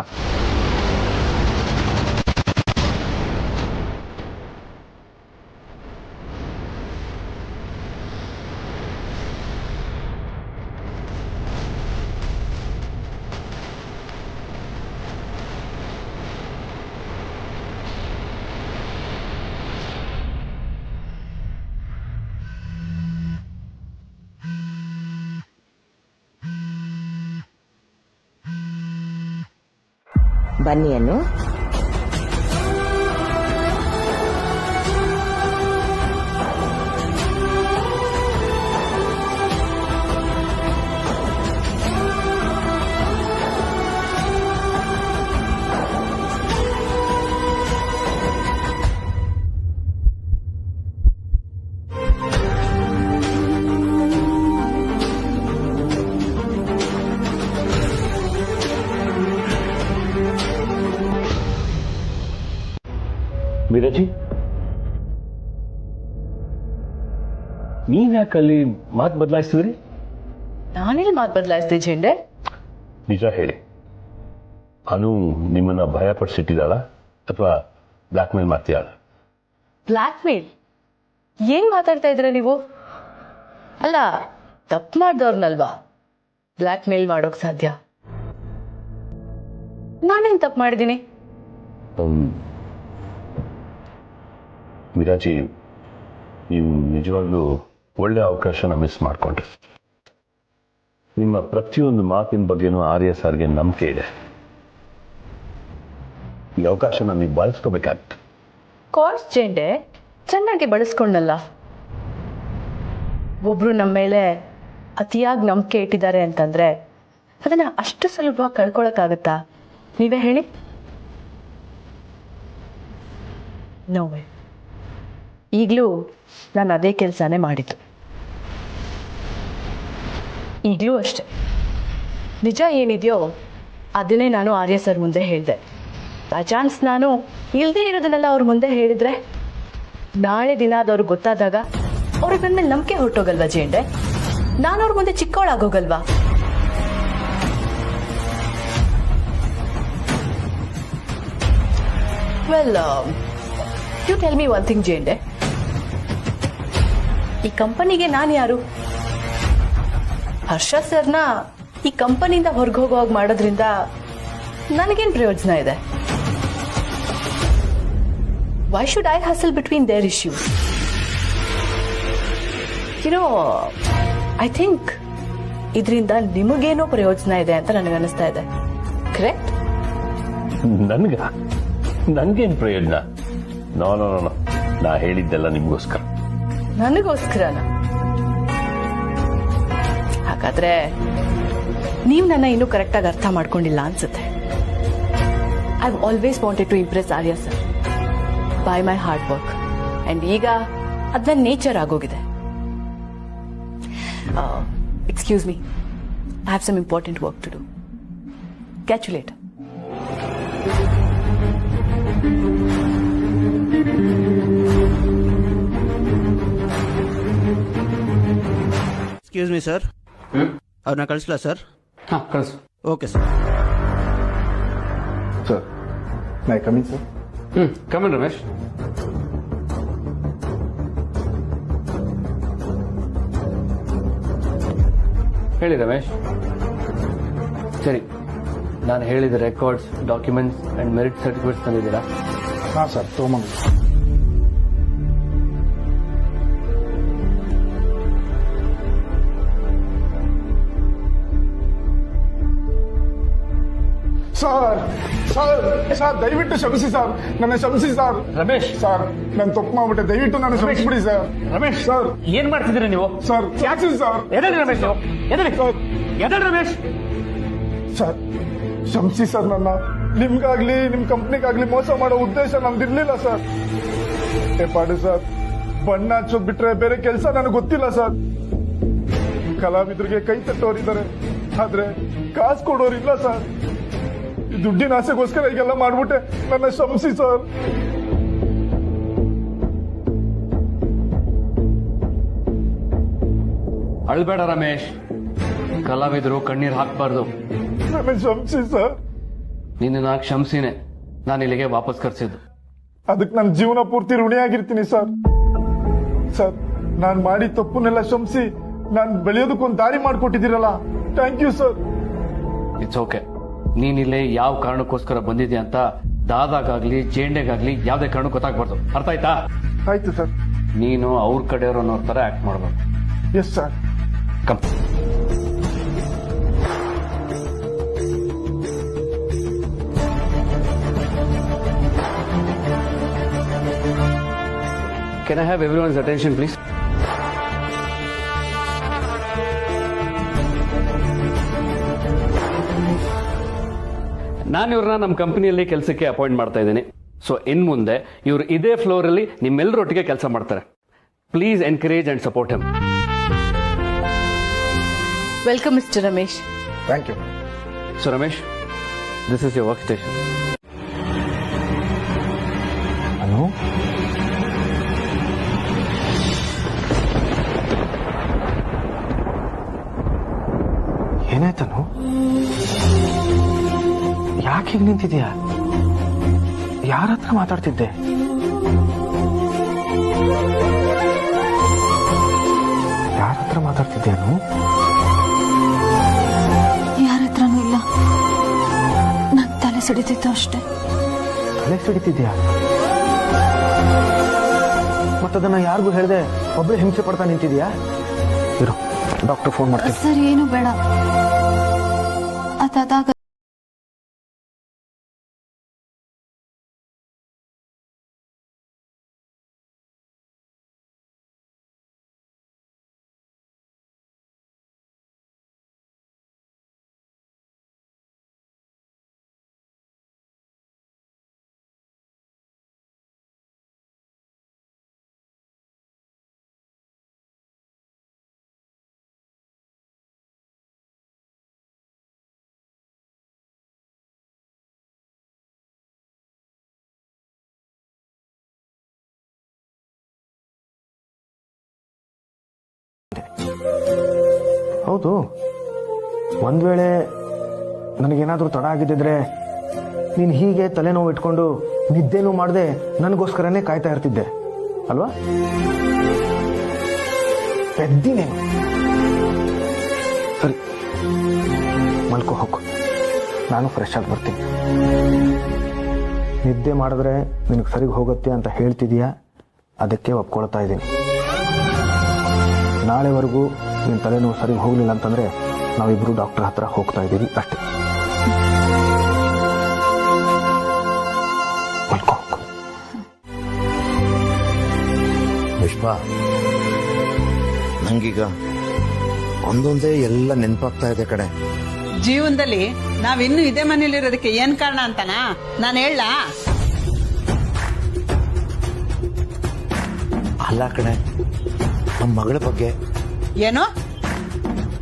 ಬನ್ನಿಯನ್ನು ಮೀರಾಜಿ, ನೀವ್ ಯಾಕಲ್ಲಿ ಮಾತು ಬದಲಾಯಿಸಿದ್ರಿ? ನಾನೆಲ್ಲಿ ಮಾತು ಬದಲಾಯಿಸ್ದೆ ಜೆಂಡೆ? ನಿಜ ಹೇಳಿ, ಅನು ನಿಮ್ಮನ್ನ ಭಯ ಪಡಿಸಿಟ್ಟಿದ್ದಾಳ ಅಥವಾ ಬ್ಲ್ಯಾಕ್ ಮೇಲ್ ಮಾಡ್ತೀಯಾಳ? ಬ್ಲ್ಯಾಕ್ ಮೇಲ್? ಏನ್ ಮಾತಾಡ್ತಾ ಇದ್ರ ನೀವು? ಅಲ್ಲ, ತಪ್ಪು ಮಾಡ್ದವ್ರನ್ನಲ್ವಾ ಬ್ಲ್ಯಾಕ್ ಮೇಲ್ ಮಾಡೋಕ್ ಸಾಧ್ಯ? ನಾನೇನ್ ತಪ್ಪು ಮಾಡಿದ್ದೀನಿ? ಮಿರಾಜಿ, ನೀವು ನಿಜವಾಗ್ಲೂ ಒಳ್ಳೆ ಅವಕಾಶನ ಮಿಸ್ ಮಾಡಿಕೊಂಡ್ರಿ. ನಿಮ್ಮ ಪ್ರತಿಯೊಂದು ಮಾತಿನ ಬಗ್ಗೆನೂ ಆರ್ಯ ಸರ್ಗೆ ನಂಬಿಕೆ ಇದೆ. ಈ ಅವಕಾಶನ ನೀವು ಬಳಸ್ಕೋಬೇಕಾಗ್ತದೆ. ಕೋರ್ಸ್ ಜೆಂಡೆ, ಚೆನ್ನಾಗಿ ಬಳಸ್ಕೊಂಡಲ್ಲ. ಒಬ್ರು ನಮ್ಮ ಮೇಲೆ ಅತಿಯಾಗಿ ನಂಬಿಕೆ ಇಟ್ಟಿದ್ದಾರೆ ಅಂತಂದ್ರೆ ಅದನ್ನ ಅಷ್ಟು ಸುಲಭವಾಗಿ ಕಳ್ಕೊಳಕ್ಕಾಗತ್ತಾ? ನೀವೇ ಹೇಳಿ. ನೋವೇ, ಈಗಲೂ ನಾನು ಅದೇ ಕೆಲಸನೇ ಮಾಡಿದ್ದು. ಈಗಲೂ ಅಷ್ಟೆ, ನಿಜ ಏನಿದೆಯೋ ಅದನ್ನೇ ನಾನು ಆರ್ಯ ಸರ್ ಮುಂದೆ ಹೇಳಿದೆ. ಆ ಚಾನ್ಸ್ ನಾನು ಇಲ್ಲದೆ ಇರೋದನ್ನೆಲ್ಲ ಅವ್ರ ಮುಂದೆ ಹೇಳಿದ್ರೆ ನಾಳೆ ದಿನ ಅದವ್ರಿಗೆ ಗೊತ್ತಾದಾಗ ಅವ್ರಿಗೆ ನನ್ನ ಮೇಲೆ ನಂಬಿಕೆ ಹೊರಟೋಗಲ್ವಾ ಜೇಂಡೆ? ನಾನು ಅವ್ರ ಮುಂದೆ ಚಿಕ್ಕವಳಾಗೋಗಲ್ವಾ? Well, you tell me one thing Jende, ಈ ಕಂಪನಿಗೆ ನಾನು ಯಾರು? ಹರ್ಷ ಸರ್ನ ಈ ಕಂಪನಿಯಿಂದ ಹೊರಗೆ ಹೋಗುವಾಗ ಮಾಡೋದ್ರಿಂದ ನನಗೇನು ಪ್ರಯೋಜನ ಇದೆ? Why should I ಹಸಲ್ between their issues? I think ಇದರಿಂದ ನಿಮಗೇನೋ ಪ್ರಯೋಜನ ಇದೆ ಅಂತ ನನಗನ್ನಿಸ್ತಾ ಇದೆ. ಕರೆಕ್ಟ್? ನನ್ಗೇನು ಪ್ರಯೋಜನ? ನೋ ನೋ ನೋ, ನಾ ಹೇಳಿದ್ದೆಲ್ಲ ನಿಮ್ಗೋಸ್ಕರ. ನನಗೋಸ್ಕರನ? ಹಾಗಾದ್ರೆ ನೀವು ನನ್ನ ಇನ್ನೂ ಕರೆಕ್ಟಾಗಿ ಅರ್ಥ ಮಾಡ್ಕೊಂಡಿಲ್ಲ ಅನ್ಸುತ್ತೆ. I have always wanted to impress Arya sir by my hard work, and ಈಗ ಅದು ನನ್ನ ನೇಚರ್ ಆಗೋಗಿದೆ. Excuse me, I have some important work to do. Catch you later. Excuse me, sir. ಅವ್ರನ್ನ ಕಳಿಸ್ಲಾ ಸರ್? ಹಾಂ ಕಳಿಸು. Okay sir. Sir may coming sir? Come in Ramesh. ಹೇಳಿ ರಮೇಶ್. ಸರಿ, ನಾನು ಹೇಳಿದ records, documents and merit certificates ತಂದಿದ್ದೀರಾ? ಹಾಂ ಸರ್, ತೊಗೊಂಬಂದು. ಸರ್ ಸರ್ ಸರ್ ದಯವಿಟ್ಟು ಕ್ಷಮಿಸಿ ಸರ್, ನನ್ನ ಕ್ಷಮಿಸಿ ಸರ್. ರಮೇಶ್ ಸರ್ ನಾನು ತಪ್ಪು ಮಾಡ್ಬಿಟ್ಟೆ, ದಯವಿಟ್ಟು ನನ್ನ ಕ್ಷಮಿಸ್ಬಿಡಿ ಸರ್. ರಮೇಶ್ ಸರ್ ಏನ್ ಮಾಡ್ತಿದ್ದೀರಾ ನೀವು? ಸರ್ ಯಾಕೆ ಸರ್? ಎದಳಿ ರಮೇಶ್ ನೀವು, ಎದಳಿ ಎದಳಿ ರಮೇಶ್. ಸರ್ ಕ್ಷಮಿಸಿ ಸರ್, ನನ್ನ ನಿಮ್ಗಾಗ್ಲಿ ನಿಮ್ ಕಂಪ್ನಿಗಾಗ್ಲಿ ಮೋಸ ಮಾಡೋ ಉದ್ದೇಶ ನಮ್ದಿರ್ಲಿಲ್ಲ ಸರ್. ಪಾಡು ಸರ್, ಬಣ್ಣ ಹಚ್ಚೋದ್ ಬಿಟ್ರೆ ಬೇರೆ ಕೆಲಸ ನನಗೆ ಗೊತ್ತಿಲ್ಲ ಸರ್. ಕಲಾವಿದರಿಗೆ ಕೈ ತಟ್ಟೋರಿದ್ದಾರೆ, ಆದ್ರೆ ಕಾಸು ಕೊಡೋರಿಲ್ಲ ಸರ್. ದುಡ್ಡಿನ ಆಸೆಗೋಸ್ಕರ ಈಗೆಲ್ಲ ಮಾಡ್ಬಿಟ್ಟೆ, ನನ್ನ ಕ್ಷಮಿಸಿ ಸರ್. ಅಳ್ಬೇಡ ರಮೇಶ್, ಕಲಾವಿದರು ಕಣ್ಣೀರು ಹಾಕ್ಬಾರ್ದು. ನನ್ನ ಕ್ಷಮಿಸಿ ಸರ್. ನಿನ್ನ ಕ್ಷಮಿಸಿನೇ ನಾನು ಇಲ್ಲಿಗೆ ವಾಪಸ್ ಕರ್ಸಿದ್ದು. ಅದಕ್ಕೆ ನನ್ನ ಜೀವನ ಪೂರ್ತಿ ಋಣಿಯಾಗಿರ್ತೀನಿ ಸರ್. ಸರ್ ನಾನ್ ಮಾಡಿ ತಪ್ಪನ್ನೆಲ್ಲ ಕ್ಷಮಿಸಿ ನಾನ್ ಬೆಳೆಯೋದಕ್ಕೊಂದು ದಾರಿ ಮಾಡ್ಕೊಟ್ಟಿದ್ದೀರಲ್ಲ, thank you sir. It's okay. ನೀನಿಲ್ಲೇ ಯಾವ ಕಾರಣಕ್ಕೋಸ್ಕರ ಬಂದಿದ್ಯಾ ಅಂತ ದಾದಾಗಾಗ್ಲಿ ಜೇಂಡೆಗಾಗ್ಲಿ ಯಾವ್ದೇ ಕಾರಣ ಗೊತ್ತಾಗ್ಬಾರ್ದು, ಅರ್ಥ ಆಯ್ತಾ? ಆಯ್ತು ಸರ್. ನೀನು ಅವ್ರ ಕಡೆಯವರು ಅನ್ನೋ ತರ ಆಕ್ಟ್ ಮಾಡ್ಬಾರ್ದು. Yes sir. Come. Can I have everyone's attention, please? ನಾನು ಇವ್ರನ್ನ ನಮ್ಮ ಕಂಪನಿಯಲ್ಲಿ ಕೆಲಸಕ್ಕೆ ಅಪಾಯಿಂಟ್ ಮಾಡ್ತಾ ಇದ್ದೀನಿ. ಸೊ ಇನ್ ಮುಂದೆ ಇವರು ಇದೇ ಫ್ಲೋರ್ ಅಲ್ಲಿ ನಿಮ್ಮೆಲ್ಲರೊಟ್ಟಿಗೆ ಕೆಲಸ ಮಾಡ್ತಾರೆ. Please encourage and support him. Welcome mister Ramesh. Thank you. So Ramesh, this is your work station. Anu, ಏನಾಯ್ತನು? ಯಾಕೆ ಹೀಗೆ ನಿಂತಿದ್ಯಾ? ಯಾರ ಹತ್ರ ಮಾತಾಡ್ತಿದ್ದೆ? ಯಾರ ಹತ್ರ ಮಾತಾಡ್ತಿದ್ದೇನು? ಯಾರ ಹತ್ರನೂ ಇಲ್ಲ, ನಂಗೆ ತಲೆ ಸಿಡಿತಿತ್ತು ಅಷ್ಟೇ. ತಲೆ ಸಿಡಿತಿದ್ಯಾ? ಮತ್ತದನ್ನ ಯಾರಿಗೂ ಹೇಳ್ದೆ ಒಬ್ಬಳೆ ಹಿಂಸೆ ಪಡ್ತಾ ನಿಂತಿದ್ಯಾ? ಇರು, ಡಾಕ್ಟರ್ ಫೋನ್ ಮಾಡ್ತೀನಿ. ಸರ್ ಏನು ಬೇಡ, ಅದಾದಾಗ ಹೌದು, ಒಂದ್ ವೇಳೆ ನನಗೇನಾದ್ರೂ ತಡ ಆಗಿದ್ದಿದ್ರೆ ನೀನು ಹೀಗೆ ತಲೆನೋವು ಇಟ್ಕೊಂಡು ನಿದ್ದೆನೂ ಮಾಡದೆ ನನಗೋಸ್ಕರನೇ ಕಾಯ್ತಾ ಇರ್ತಿದ್ದೆ ಅಲ್ವಾ? ಎದ್ದಿನೇನು? ಸರಿ, ಮಲ್ಕೋ ಹೋಗು, ನಾನು ಫ್ರೆಶ್ ಆಗಿ ಬರ್ತೀನಿ. ನಿದ್ದೆ ಮಾಡಿದ್ರೆ ನಿನಗೆ ಸರಿಗೆ ಹೋಗುತ್ತೆ ಅಂತ ಹೇಳ್ತಿದೀಯಾ, ಅದಕ್ಕೆ ಒಪ್ಕೊಳ್ತಾ ಇದ್ದೀನಿ. ನಾಳೆವರೆಗೂ ನಿನ್ನ ತಲೆನೋವು ಸರಿಗೆ ಹೋಗಲಿಲ್ಲ ಅಂತಂದ್ರೆ ನಾವಿಬ್ರು ಡಾಕ್ಟರ್ ಹತ್ರ ಹೋಗ್ತಾ ಇದ್ದೀವಿ ಅಷ್ಟೇ. ಪುಷ್ಪ, ನಂಗೀಗ ಒಂದೊಂದೇ ಎಲ್ಲ ನೆನಪಾಗ್ತಾ ಇದೆ ಕಡೆ. ಜೀವನದಲ್ಲಿ ನಾವಿನ್ನೂ ಇದೇ ಮನೇಲಿರೋದಕ್ಕೆ ಏನ್ ಕಾರಣ ಅಂತನಾ ನಾನು ಹೇಳ? ಅಲ್ಲ ಕಣೆ, ನಮ್ಮ ಮಗಳ ಬಗ್ಗೆ. ಏನು?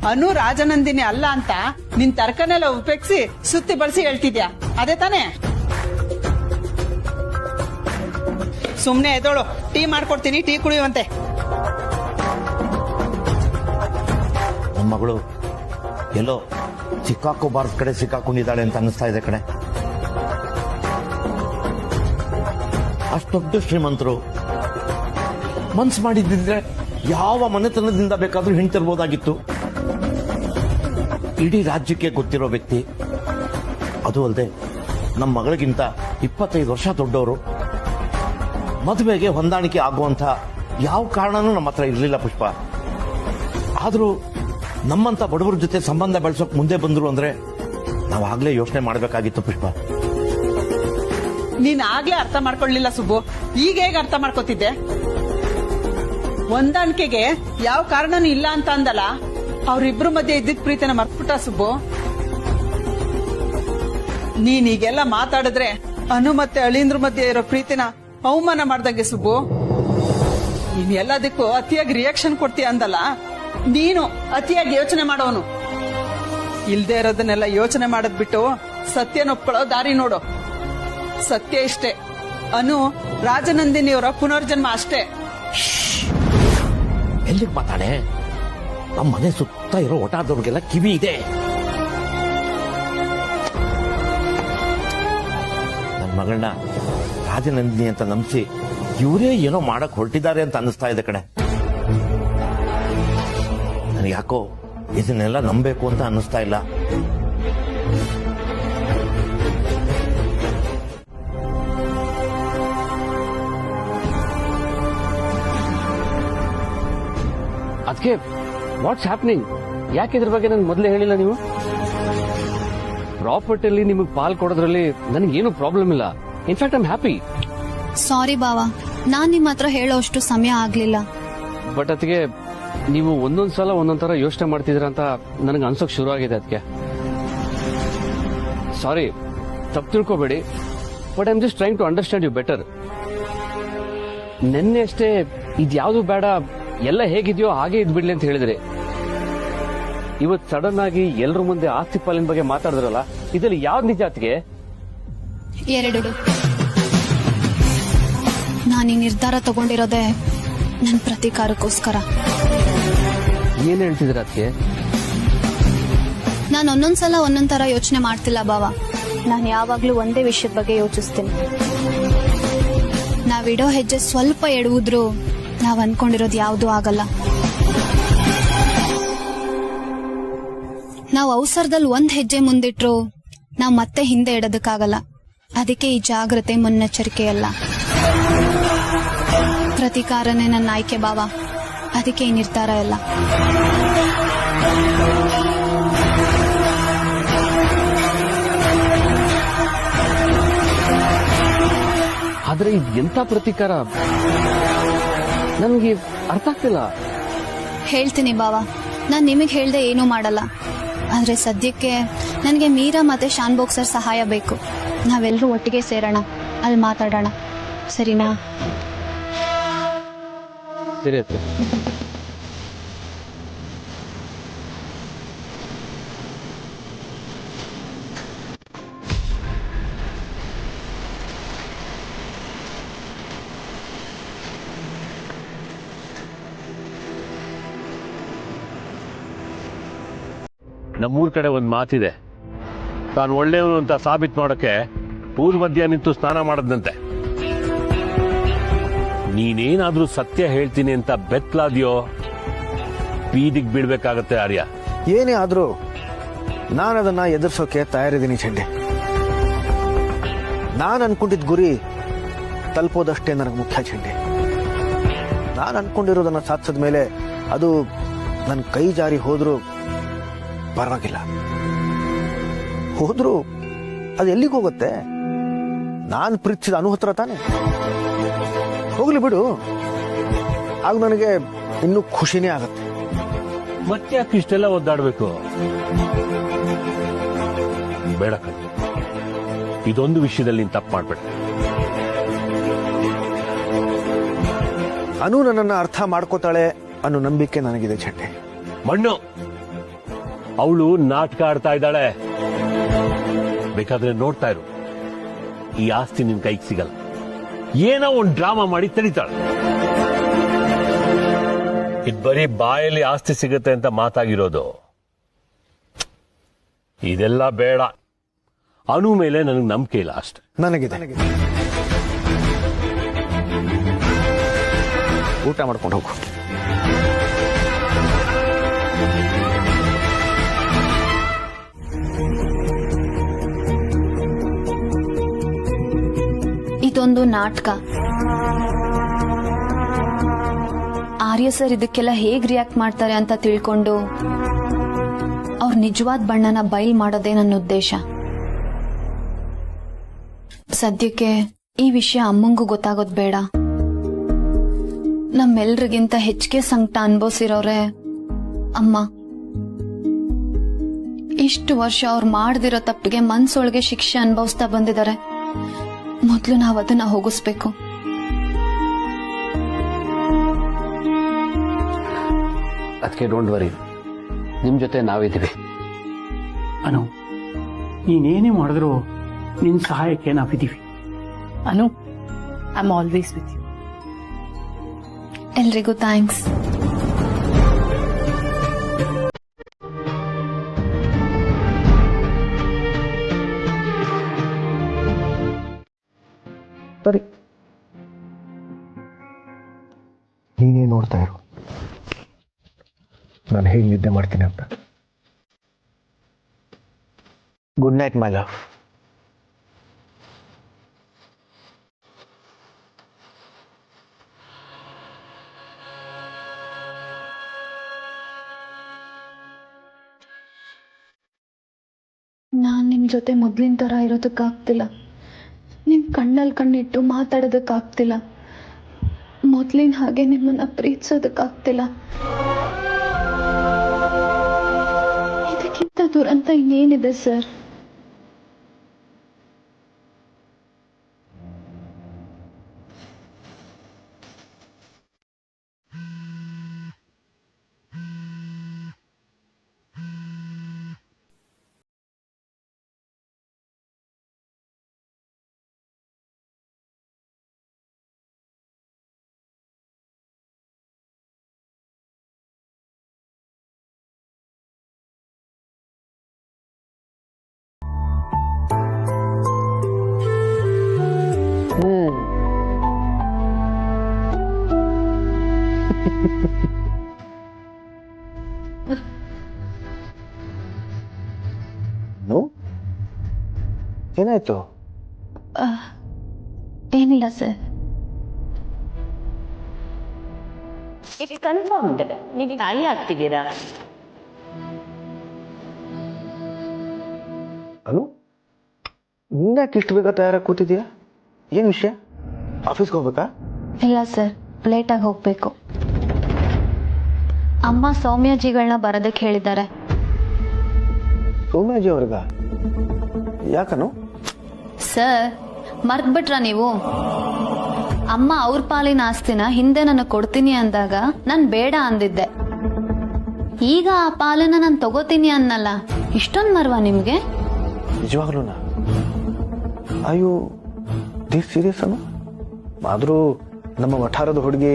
ಅನು ರಾಜನಂದಿನಿ ಅಲ್ಲ ಅಂತ ನಿನ್ ತರ್ಕನೆಲ್ಲ ಉಪೇಕ್ಷಿಸಿ ಸುತ್ತಿ ಬಳಸಿ ಹೇಳ್ತಿದ್ಯಾ, ಅದೇ ತಾನೇ? ಸುಮ್ನೆ ಎದೋಳು, ಟೀ ಮಾಡ್ಕೊಡ್ತೀನಿ, ಟೀ ಕುಡಿಯುವಂತೆ. ನಮ್ಮ ಮಗಳು ಎಲ್ಲೋ ಸಿಕ್ಕಾಕೋಬಾರ್ದ ಕಡೆ ಸಿಕ್ಕಾಕೊಂಡಿದ್ದಾಳೆ ಅಂತ ಅನ್ನಿಸ್ತಾ ಇದೆ ಕಣೆ. ಅಷ್ಟೊಂದು ಶ್ರೀಮಂತರು ಮನ್ಸು ಮಾಡಿದ್ದಿದ್ರೆ ಯಾವ ಮನೆತನದಿಂದ ಬೇಕಾದ್ರೂ ಹಿಂತಿರ್ಬೋದಾಗಿತ್ತು. ಇಡೀ ರಾಜ್ಯಕ್ಕೆ ಗೊತ್ತಿರೋ ವ್ಯಕ್ತಿ, ಅದು ಅಲ್ಲದೆ ನಮ್ಮ ಮಗಳಿಗಿಂತ 25 ವರ್ಷ ದೊಡ್ಡವರು. ಮದುವೆಗೆ ಹೊಂದಾಣಿಕೆ ಆಗುವಂತ ಯಾವ ಕಾರಣನೂ ನಮ್ಮ ಹತ್ರ ಇರಲಿಲ್ಲ ಪುಷ್ಪ. ಆದ್ರೂ ನಮ್ಮಂತ ಬಡವರ ಜೊತೆ ಸಂಬಂಧ ಬೆಳೆಸೋಕ್ ಮುಂದೆ ಬಂದ್ರು ಅಂದ್ರೆ ನಾವು ಆಗ್ಲೇ ಯೋಚನೆ ಮಾಡಬೇಕಾಗಿತ್ತು ಪುಷ್ಪ. ನೀನ್ ಆಗ್ಲೇ ಅರ್ಥ ಮಾಡ್ಕೊಳ್ಳಿಲ್ಲ ಸುಬ್ಬು, ಈಗ ಹೇಗೆ ಅರ್ಥ ಮಾಡ್ಕೋತಿದ್ದೆ? ಹೊಂದಾಣಿಕೆಗೆ ಯಾವ ಕಾರಣನೂ ಇಲ್ಲ ಅಂತ ಅಂದಲ್ಲ, ಅವ್ರಿಬ್ರು ಮಧ್ಯೆ ಇದ್ದಿದ್ ಪ್ರೀತಿನ ಮರ್ತ್ಬಿಟ್ಟ ಸುಬ್ಬು. ನೀನ್ ಈಗೆಲ್ಲ ಮಾತಾಡಿದ್ರೆ ಅನು ಮತ್ತೆ ಅಳಿಂದ್ರ ಮಧ್ಯೆ ಇರೋ ಪ್ರೀತಿನ ಅವಮಾನ ಮಾಡ್ದಂಗೆ ಸುಬ್ಬು. ನೀನ್ ಎಲ್ಲದಕ್ಕೂ ಅತಿಯಾಗಿ ರಿಯಾಕ್ಷನ್ ಕೊಡ್ತೀಯ ಅಂದಲ್ಲ, ನೀನು ಅತಿಯಾಗಿ ಯೋಚನೆ ಮಾಡೋನು. ಇಲ್ದೇ ಇರೋದನ್ನೆಲ್ಲ ಯೋಚನೆ ಮಾಡದ್ ಬಿಟ್ಟು ಸತ್ಯನ ಒಪ್ಕೊಳ್ಳೋ ದಾರಿ ನೋಡು. ಸತ್ಯ ಇಷ್ಟೇ, ಅನು ರಾಜನಂದಿನಿಯವರ ಪುನರ್ಜನ್ಮ ಅಷ್ಟೇ. ಎಲ್ಲಿಗೆ ಮಾತಾಡೆ? ನಮ್ಮ ಮನೆ ಸುತ್ತ ಇರೋ ಒಟಾದವ್ರಿಗೆಲ್ಲ ಕಿವಿ ಇದೆ. ನನ್ನ ಮಗಳನ್ನ ರಾಜನಂದಿನಿ ಅಂತ ನಂಬಿಸಿ ಇವರೇ ಏನೋ ಮಾಡಕ್ ಹೊರಟಿದ್ದಾರೆ ಅಂತ ಅನ್ನಿಸ್ತಾ ಇದೆ ಕಣೆ. ನನಗೆ ಯಾಕೋ ಇದನ್ನೆಲ್ಲ ನಂಬೇಕು ಅಂತ ಅನ್ನಿಸ್ತಾ ಇಲ್ಲ. ಅದಕ್ಕೆ ವಾಟ್ಸ್ ಹ್ಯಾಪ್ನಿಂಗ್? ಯಾಕೆ ಇದ್ರ ಬಗ್ಗೆ ನನ್ಗೆ ಮೊದಲೇ ಹೇಳಿಲ್ಲ ನೀವು? ಪ್ರಾಪರ್ಟಿಯಲ್ಲಿ ನಿಮಗೆ ಪಾಲ್ ಕೊಡೋದ್ರಲ್ಲಿ ನನಗೇನು ಪ್ರಾಬ್ಲಮ್ ಇಲ್ಲ. In fact I am happy. Sorry ಬಾವಾ, ನಾನ್ ನಿಮ್ಮ ಹತ್ರ ಹೇಳೋ ಅಷ್ಟು ಸಮಯ ಆಗ್ಲಿಲ್ಲ. ಬಟ್ ಅದಕ್ಕೆ ನೀವು ಒಂದೊಂದ್ ಸಲ ಒಂದೊಂದ್ ತರ ಯೋಚನೆ ಮಾಡ್ತಿದ್ದೀರಾ ಅಂತ ನನಗೆ ಅನ್ಸೋಕ್ ಶುರು ಆಗಿದೆ. ಅದಕ್ಕೆ ಸಾರಿ, ತಪ್ಪು ತಿಳ್ಕೋಬೇಡಿ. But I am just trying to understand you better. ನಿನ್ನೆ ಅಷ್ಟೇ ಇದ್ಯಾವುದು ಬೇಡ, ಎಲ್ಲ ಹೇಗಿದೆಯೋ ಹಾಗೆ ಇದ್ಬಿಡ್ಲಿ ಅಂತ ಹೇಳಿದ್ರಿ. ಇವತ್ತು ಸಡನ್ ಆಗಿ ಎಲ್ಲರ ಮುಂದೆ ಆಸ್ತಿ ಪಾಲಿನ ಬಗ್ಗೆ ಮಾತಾಡಿದ್ರಲ್ಲ, ಇದರಲ್ಲಿ ಯಾವ್ದು ನಿಜ? ಅದಕ್ಕೆ ಎರಡು. ನಾನು ಈ ನಿರ್ಧಾರ ತಗೊಂಡಿರೋದೇ ನನ್ನ ಪ್ರತೀಕಾರಕ್ಕೋಸ್ಕರ. ಏನ್ ಹೇಳ್ತಿದ್ರ ಅದಕ್ಕೆ? ನಾನು ಒಂದೊಂದ್ಸಲ ಒಂದೊಂದ್ ತರ ಯೋಚನೆ ಮಾಡ್ತಿಲ್ಲ ಬಾವ. ನಾನು ಯಾವಾಗ್ಲೂ ಒಂದೇ ವಿಷಯದ ಬಗ್ಗೆ ಯೋಚಿಸ್ತೀನಿ. ನಾವಿಡೋ ಹೆಜ್ಜೆ ಸ್ವಲ್ಪ ಎಡುವುದ್ರು ನಾವ್ ಅನ್ಕೊಂಡಿರೋದು ಯಾವ್ದೂ ಆಗಲ್ಲ. ನಾವು ಅವಸರದಲ್ಲಿ ಒಂದ್ ಹೆಜ್ಜೆ ಮುಂದಿಟ್ರು ನಾವ್ ಮತ್ತೆ ಹಿಂದೆ ಇಡೋದಕ್ಕಾಗಲ್ಲ. ಅದಕ್ಕೆ ಈ ಜಾಗ್ರತೆ, ಮುನ್ನೆಚ್ಚರಿಕೆ ಎಲ್ಲ. ಪ್ರತೀಕಾರನೇ ನನ್ನ ಆಯ್ಕೆ ಬಾವ, ಅದಕ್ಕೆ ಈ ನಿರ್ಧಾರ ಎಲ್ಲ. ಆದ್ರೆ ಇದು ಎಂತ ಪ್ರತೀಕಾರ? ನನ್ಗೆ ಅರ್ಥ ಆಗ್ತಿಲ್ಲ. ಹೇಳ್ತೀನಿ ಬಾವ, ನಾನ್ ನಿಮಗ್ ಹೇಳ್ದೆ ಏನೂ ಮಾಡಲ್ಲ. ಆದ್ರೆ ಸದ್ಯಕ್ಕೆ ನನಗೆ ಮೀರಾ ಮತ್ತೆ ಶಾನ್ಭೋಗ್ ಸರ್ ಸಹಾಯ ಬೇಕು. ನಾವೆಲ್ಲರೂ ಒಟ್ಟಿಗೆ ಸೇರೋಣ, ಅಲ್ಲಿ ಮಾತಾಡೋಣ, ಸರಿನಾ? ಸರಿ ಅತ್ತೆ. ನಮ್ಮೂರ್ ಕಡೆ ಒಂದು ಮಾತಿದೆ, ತಾನು ಒಳ್ಳೆಯವನು ಅಂತ ಸಾಬೀತು ಮಾಡೋಕೆ ಊರ್ ಮಧ್ಯ ನಿಂತು ಸ್ನಾನ ಮಾಡದಂತೆ. ನೀನೇನಾದ್ರೂ ಸತ್ಯ ಹೇಳ್ತೀನಿ ಅಂತ ಬೆತ್ತಲಾದ್ಯೋ ಬೀದಿಗೆ ಬೀಳ್ಬೇಕಾಗತ್ತೆ ಆರ್ಯ. ಏನೇ ಆದ್ರೂ ನಾನದನ್ನ ಎದುರಿಸೋಕೆ ತಯಾರಿದ್ದೀನಿ ಚಂಡಿ. ನಾನು ಅನ್ಕೊಂಡಿದ್ದ ಗುರಿ ತಲುಪೋದಷ್ಟೇ ನನಗೆ ಮುಖ್ಯ ಚಂಡಿ. ನಾನು ಅನ್ಕೊಂಡಿರೋದನ್ನ ಸಾಧಿಸಿದ ಮೇಲೆ ಅದು ನನ್ನ ಕೈ ಜಾರಿ ಹೋದ್ರೂ ಪರವಾಗಿಲ್ಲ. ಹೋದ್ರೂ ಅದು ಎಲ್ಲಿಗೆ ಹೋಗುತ್ತೆ? ನಾನು ಪ್ರೀತಿಸಿದ ಅನು ಹತ್ರ ತಾನೆ. ಹೋಗ್ಲಿ ಬಿಡು, ಆಗ ನನಗೆ ಇನ್ನೂ ಖುಷಿನೇ ಆಗತ್ತೆ. ಮತ್ತೆ ಯಾಕೆ ಇಷ್ಟೆಲ್ಲ ಒದ್ದಾಡ್ಬೇಕು? ಬೇಡ ಕಣೆ, ಇದೊಂದು ವಿಷಯದಲ್ಲಿ ನೀನು ತಪ್ಪು ಮಾಡ್ಬೇಡ. ಅನು ನನ್ನನ್ನು ಅರ್ಥ ಮಾಡ್ಕೋತಾಳೆ ಅನ್ನೋ ನಂಬಿಕೆ ನನಗಿದೆ ಚಂಡೆ. ಮಣ್ಣು, ಅವಳು ನಾಟಕ ಆಡ್ತಾ ಇದ್ದಾಳೆ. ಬೇಕಾದ್ರೆ ನೋಡ್ತಾ ಇರು, ಈ ಆಸ್ತಿ ನಿನ್ ಕೈಗೆ ಸಿಗಲ್ಲ. ಏನೋ ಒಂದು ಡ್ರಾಮಾ ಮಾಡಿ ತಡೀತಾಳೆ. ಇದು ಬರೀ ಬಾಯಲ್ಲಿ ಆಸ್ತಿ ಸಿಗುತ್ತೆ ಅಂತ ಮಾತಾಗಿರೋದು. ಇದೆಲ್ಲ ಬೇಡ. ಅನು ಮೇಲೆ ನನಗೆ ನಂಬಿಕೆ ಇಲ್ಲ ಅಷ್ಟೆ. ನನಗಿದೆ. ಊಟ ಮಾಡ್ಕೊಂಡು ಹೋಗು. ಇದೊಂದು ನಾಟಕ. ಆರ್ಯ ಸರ್ ಇದಕ್ಕೆಲ್ಲ ಹೇಗ್ ರಿಯಾಕ್ಟ್ ಮಾಡ್ತಾರೆ ಅಂತ ತಿಳ್ಕೊಂಡು ಅವ್ರ ನಿಜವಾದ ಬಣ್ಣನ ಬಯಲ್ ಮಾಡೋದೇ ನನ್ನ ಉದ್ದೇಶ. ಸದ್ಯಕ್ಕೆ ಈ ವಿಷಯ ಅಮ್ಮಂಗೂ ಗೊತ್ತಾಗೋದ್ ಬೇಡ. ನಮ್ಮೆಲ್ರಿಗಿಂತ ಹೆಚ್ಚಿಗೆ ಸಂಕಟ ಅನ್ಭವಿಸಿರೋರೆ ಅಮ್ಮ. ಇಷ್ಟು ವರ್ಷ ಅವ್ರು ಮಾಡ್ದಿರೋ ತಪ್ಪಿಗೆ ಮನ್ಸೊಳಗೆ ಶಿಕ್ಷೆ ಅನುಭವಿಸ್ತಾ ಬಂದಿದ್ದಾರೆ. ಮೊದ್ಲು ನಾವ್ ಅದನ್ನ ಹೋಗಿಸ್ಬೇಕು. ಅದಕ್ಕೆ ಡೋಂಟ್ ವರಿ, ನಿಮ್ ಜೊತೆ ನಾವಿದ್ದೀವಿ. ಅನು, ನೀನೇನೇ ಮಾಡಿದ್ರು ನಿನ್ ಸಹಾಯಕ್ಕೆ ನಾವಿದ್ದೀವಿ. Anu, I am always with you. ಎಲ್ರಿಗೂ ಥ್ಯಾಂಕ್ಸ್. ಸರಿ, ನೀನೇ ನೋಡ್ತಾ ಇರು ನಾನು ಹೇಗೆ ನಿದ್ದೆ ಮಾಡ್ತೀನಿ ಅಂತ. Good night my love. ನಾನ್ ನಿಮ್ ಜೊತೆ ಮೊದ್ಲಿನ ತರ ಇರೋದಕ್ಕಾಗ್ತಿಲ್ಲ. ನಿಮ್ ಕಣ್ಣಲ್ಲಿ ಕಣ್ಣಿಟ್ಟು ಮಾತಾಡೋದಕ್ಕಾಗ್ತಿಲ್ಲ. ಮೊದ್ಲಿನ ಹಾಗೆ ನಿಮ್ಮನ್ನ ಪ್ರೀತಿಸೋದಕ್ಕಾಗ್ತಿಲ್ಲ. ಇದಕ್ಕಿಂತ ದುರಂತ ಇನ್ನೇನಿದೆ ಸರ್? ಏನಾಯ್ತು? ಏನಿಲ್ಲ ಸರ್. ಇಟ್ ಕನ್ಫರ್ಮ್ಡ್ ನೀವು ತಾಯಿ ಆಗ್ತಿದ್ದೀರಾ? ಅನು, ನಿಂಗ್ಯಾಕೆ ಇಷ್ಟು ಬೇಗ ತಯಾರಾಗಿ ಕೂತಿದ್ಯಾ? ಏನು ವಿಷಯ? ಆಫೀಸ್ಗೆ ಹೋಗ್ಬೇಕಾ? ಇಲ್ಲ ಸರ್, ಲೇಟಾಗಿ ಹೋಗ್ಬೇಕು. ಅಮ್ಮ ಸೌಮ್ಯಜಿಗಳನ್ನ ಬರೋದಕ್ಕೆ ಹೇಳಿದ್ದಾರೆ. ಸೌಮ್ಯಾಜಿ ಅವ್ರಿಗ? ಯಾಕನು? ಸರ್, ಮರ್ತ್ಬಿಟ್ರ ನೀವು? ಅಮ್ಮ ಅವ್ರ ಪಾಲಿನ ಆಸ್ತಿನ ಹಿಂದೆ ನನಗೆ ಕೊಡ್ತೀನಿ ಅಂದಾಗ ನಾನು ಬೇಡ ಅಂದಿದ್ದೆ. ಈಗ ಆ ಪಾಲನ್ನ ನಾನು ತಗೋತೀನಿ ಅನ್ನಲ್ಲ. ಇಷ್ಟೊಂದು ಮರ್ವಾ ನಿಮ್ಗೆ? ನಿಜವಾಗ್ಲೂನಾ? ಅಯ್ಯೋ, ದಿಸ್ ಸೀರಿಯಸ್ ಅನು? ಆದರೂ ನಮ್ಮ ವಠಾರದ ಹುಡುಗಿ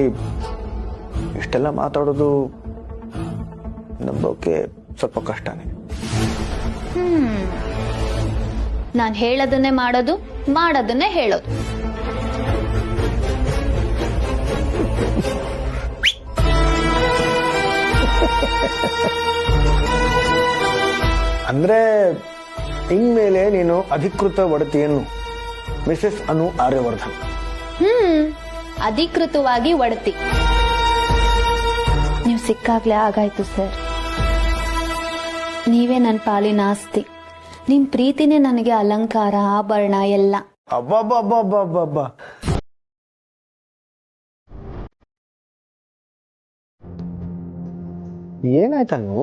ಇಷ್ಟೆಲ್ಲ ಮಾತಾಡೋದು ನಂಬೋಕೆ ಸ್ವಲ್ಪ ಕಷ್ಟನೇ. ನಾನು ಹೇಳೋದನ್ನೇ ಮಾಡೋದು, ಮಾಡೋದನ್ನೇ ಹೇಳೋದು. ಅಂದ್ರೆ ಇನ್ಮೇಲೆ ನೀನು ಅಧಿಕೃತ ಒಡತಿಯನ್ನು ಮಿಸೆಸ್ ಅನು ಆರ್ಯವರ್ಧನ್. ಅಧಿಕೃತವಾಗಿ ಒಡತಿ. ನೀವು ಸಿಕ್ಕಾಗ್ಲೇ ಆಗಾಯ್ತು ಸರ್. ನೀವೇ ನನ್ನ ಪಾಲಿನ ಆಸ್ತಿ. ನಿಮ್ ಪ್ರೀತಿನೇ ನನಗೆ ಅಲಂಕಾರ, ಆಭರಣ ಎಲ್ಲ. ಅಬ್ಬಬ್ಬಬ್ಬಬ್ಬಬ್ಬ, ಏನಾಯ್ತನು?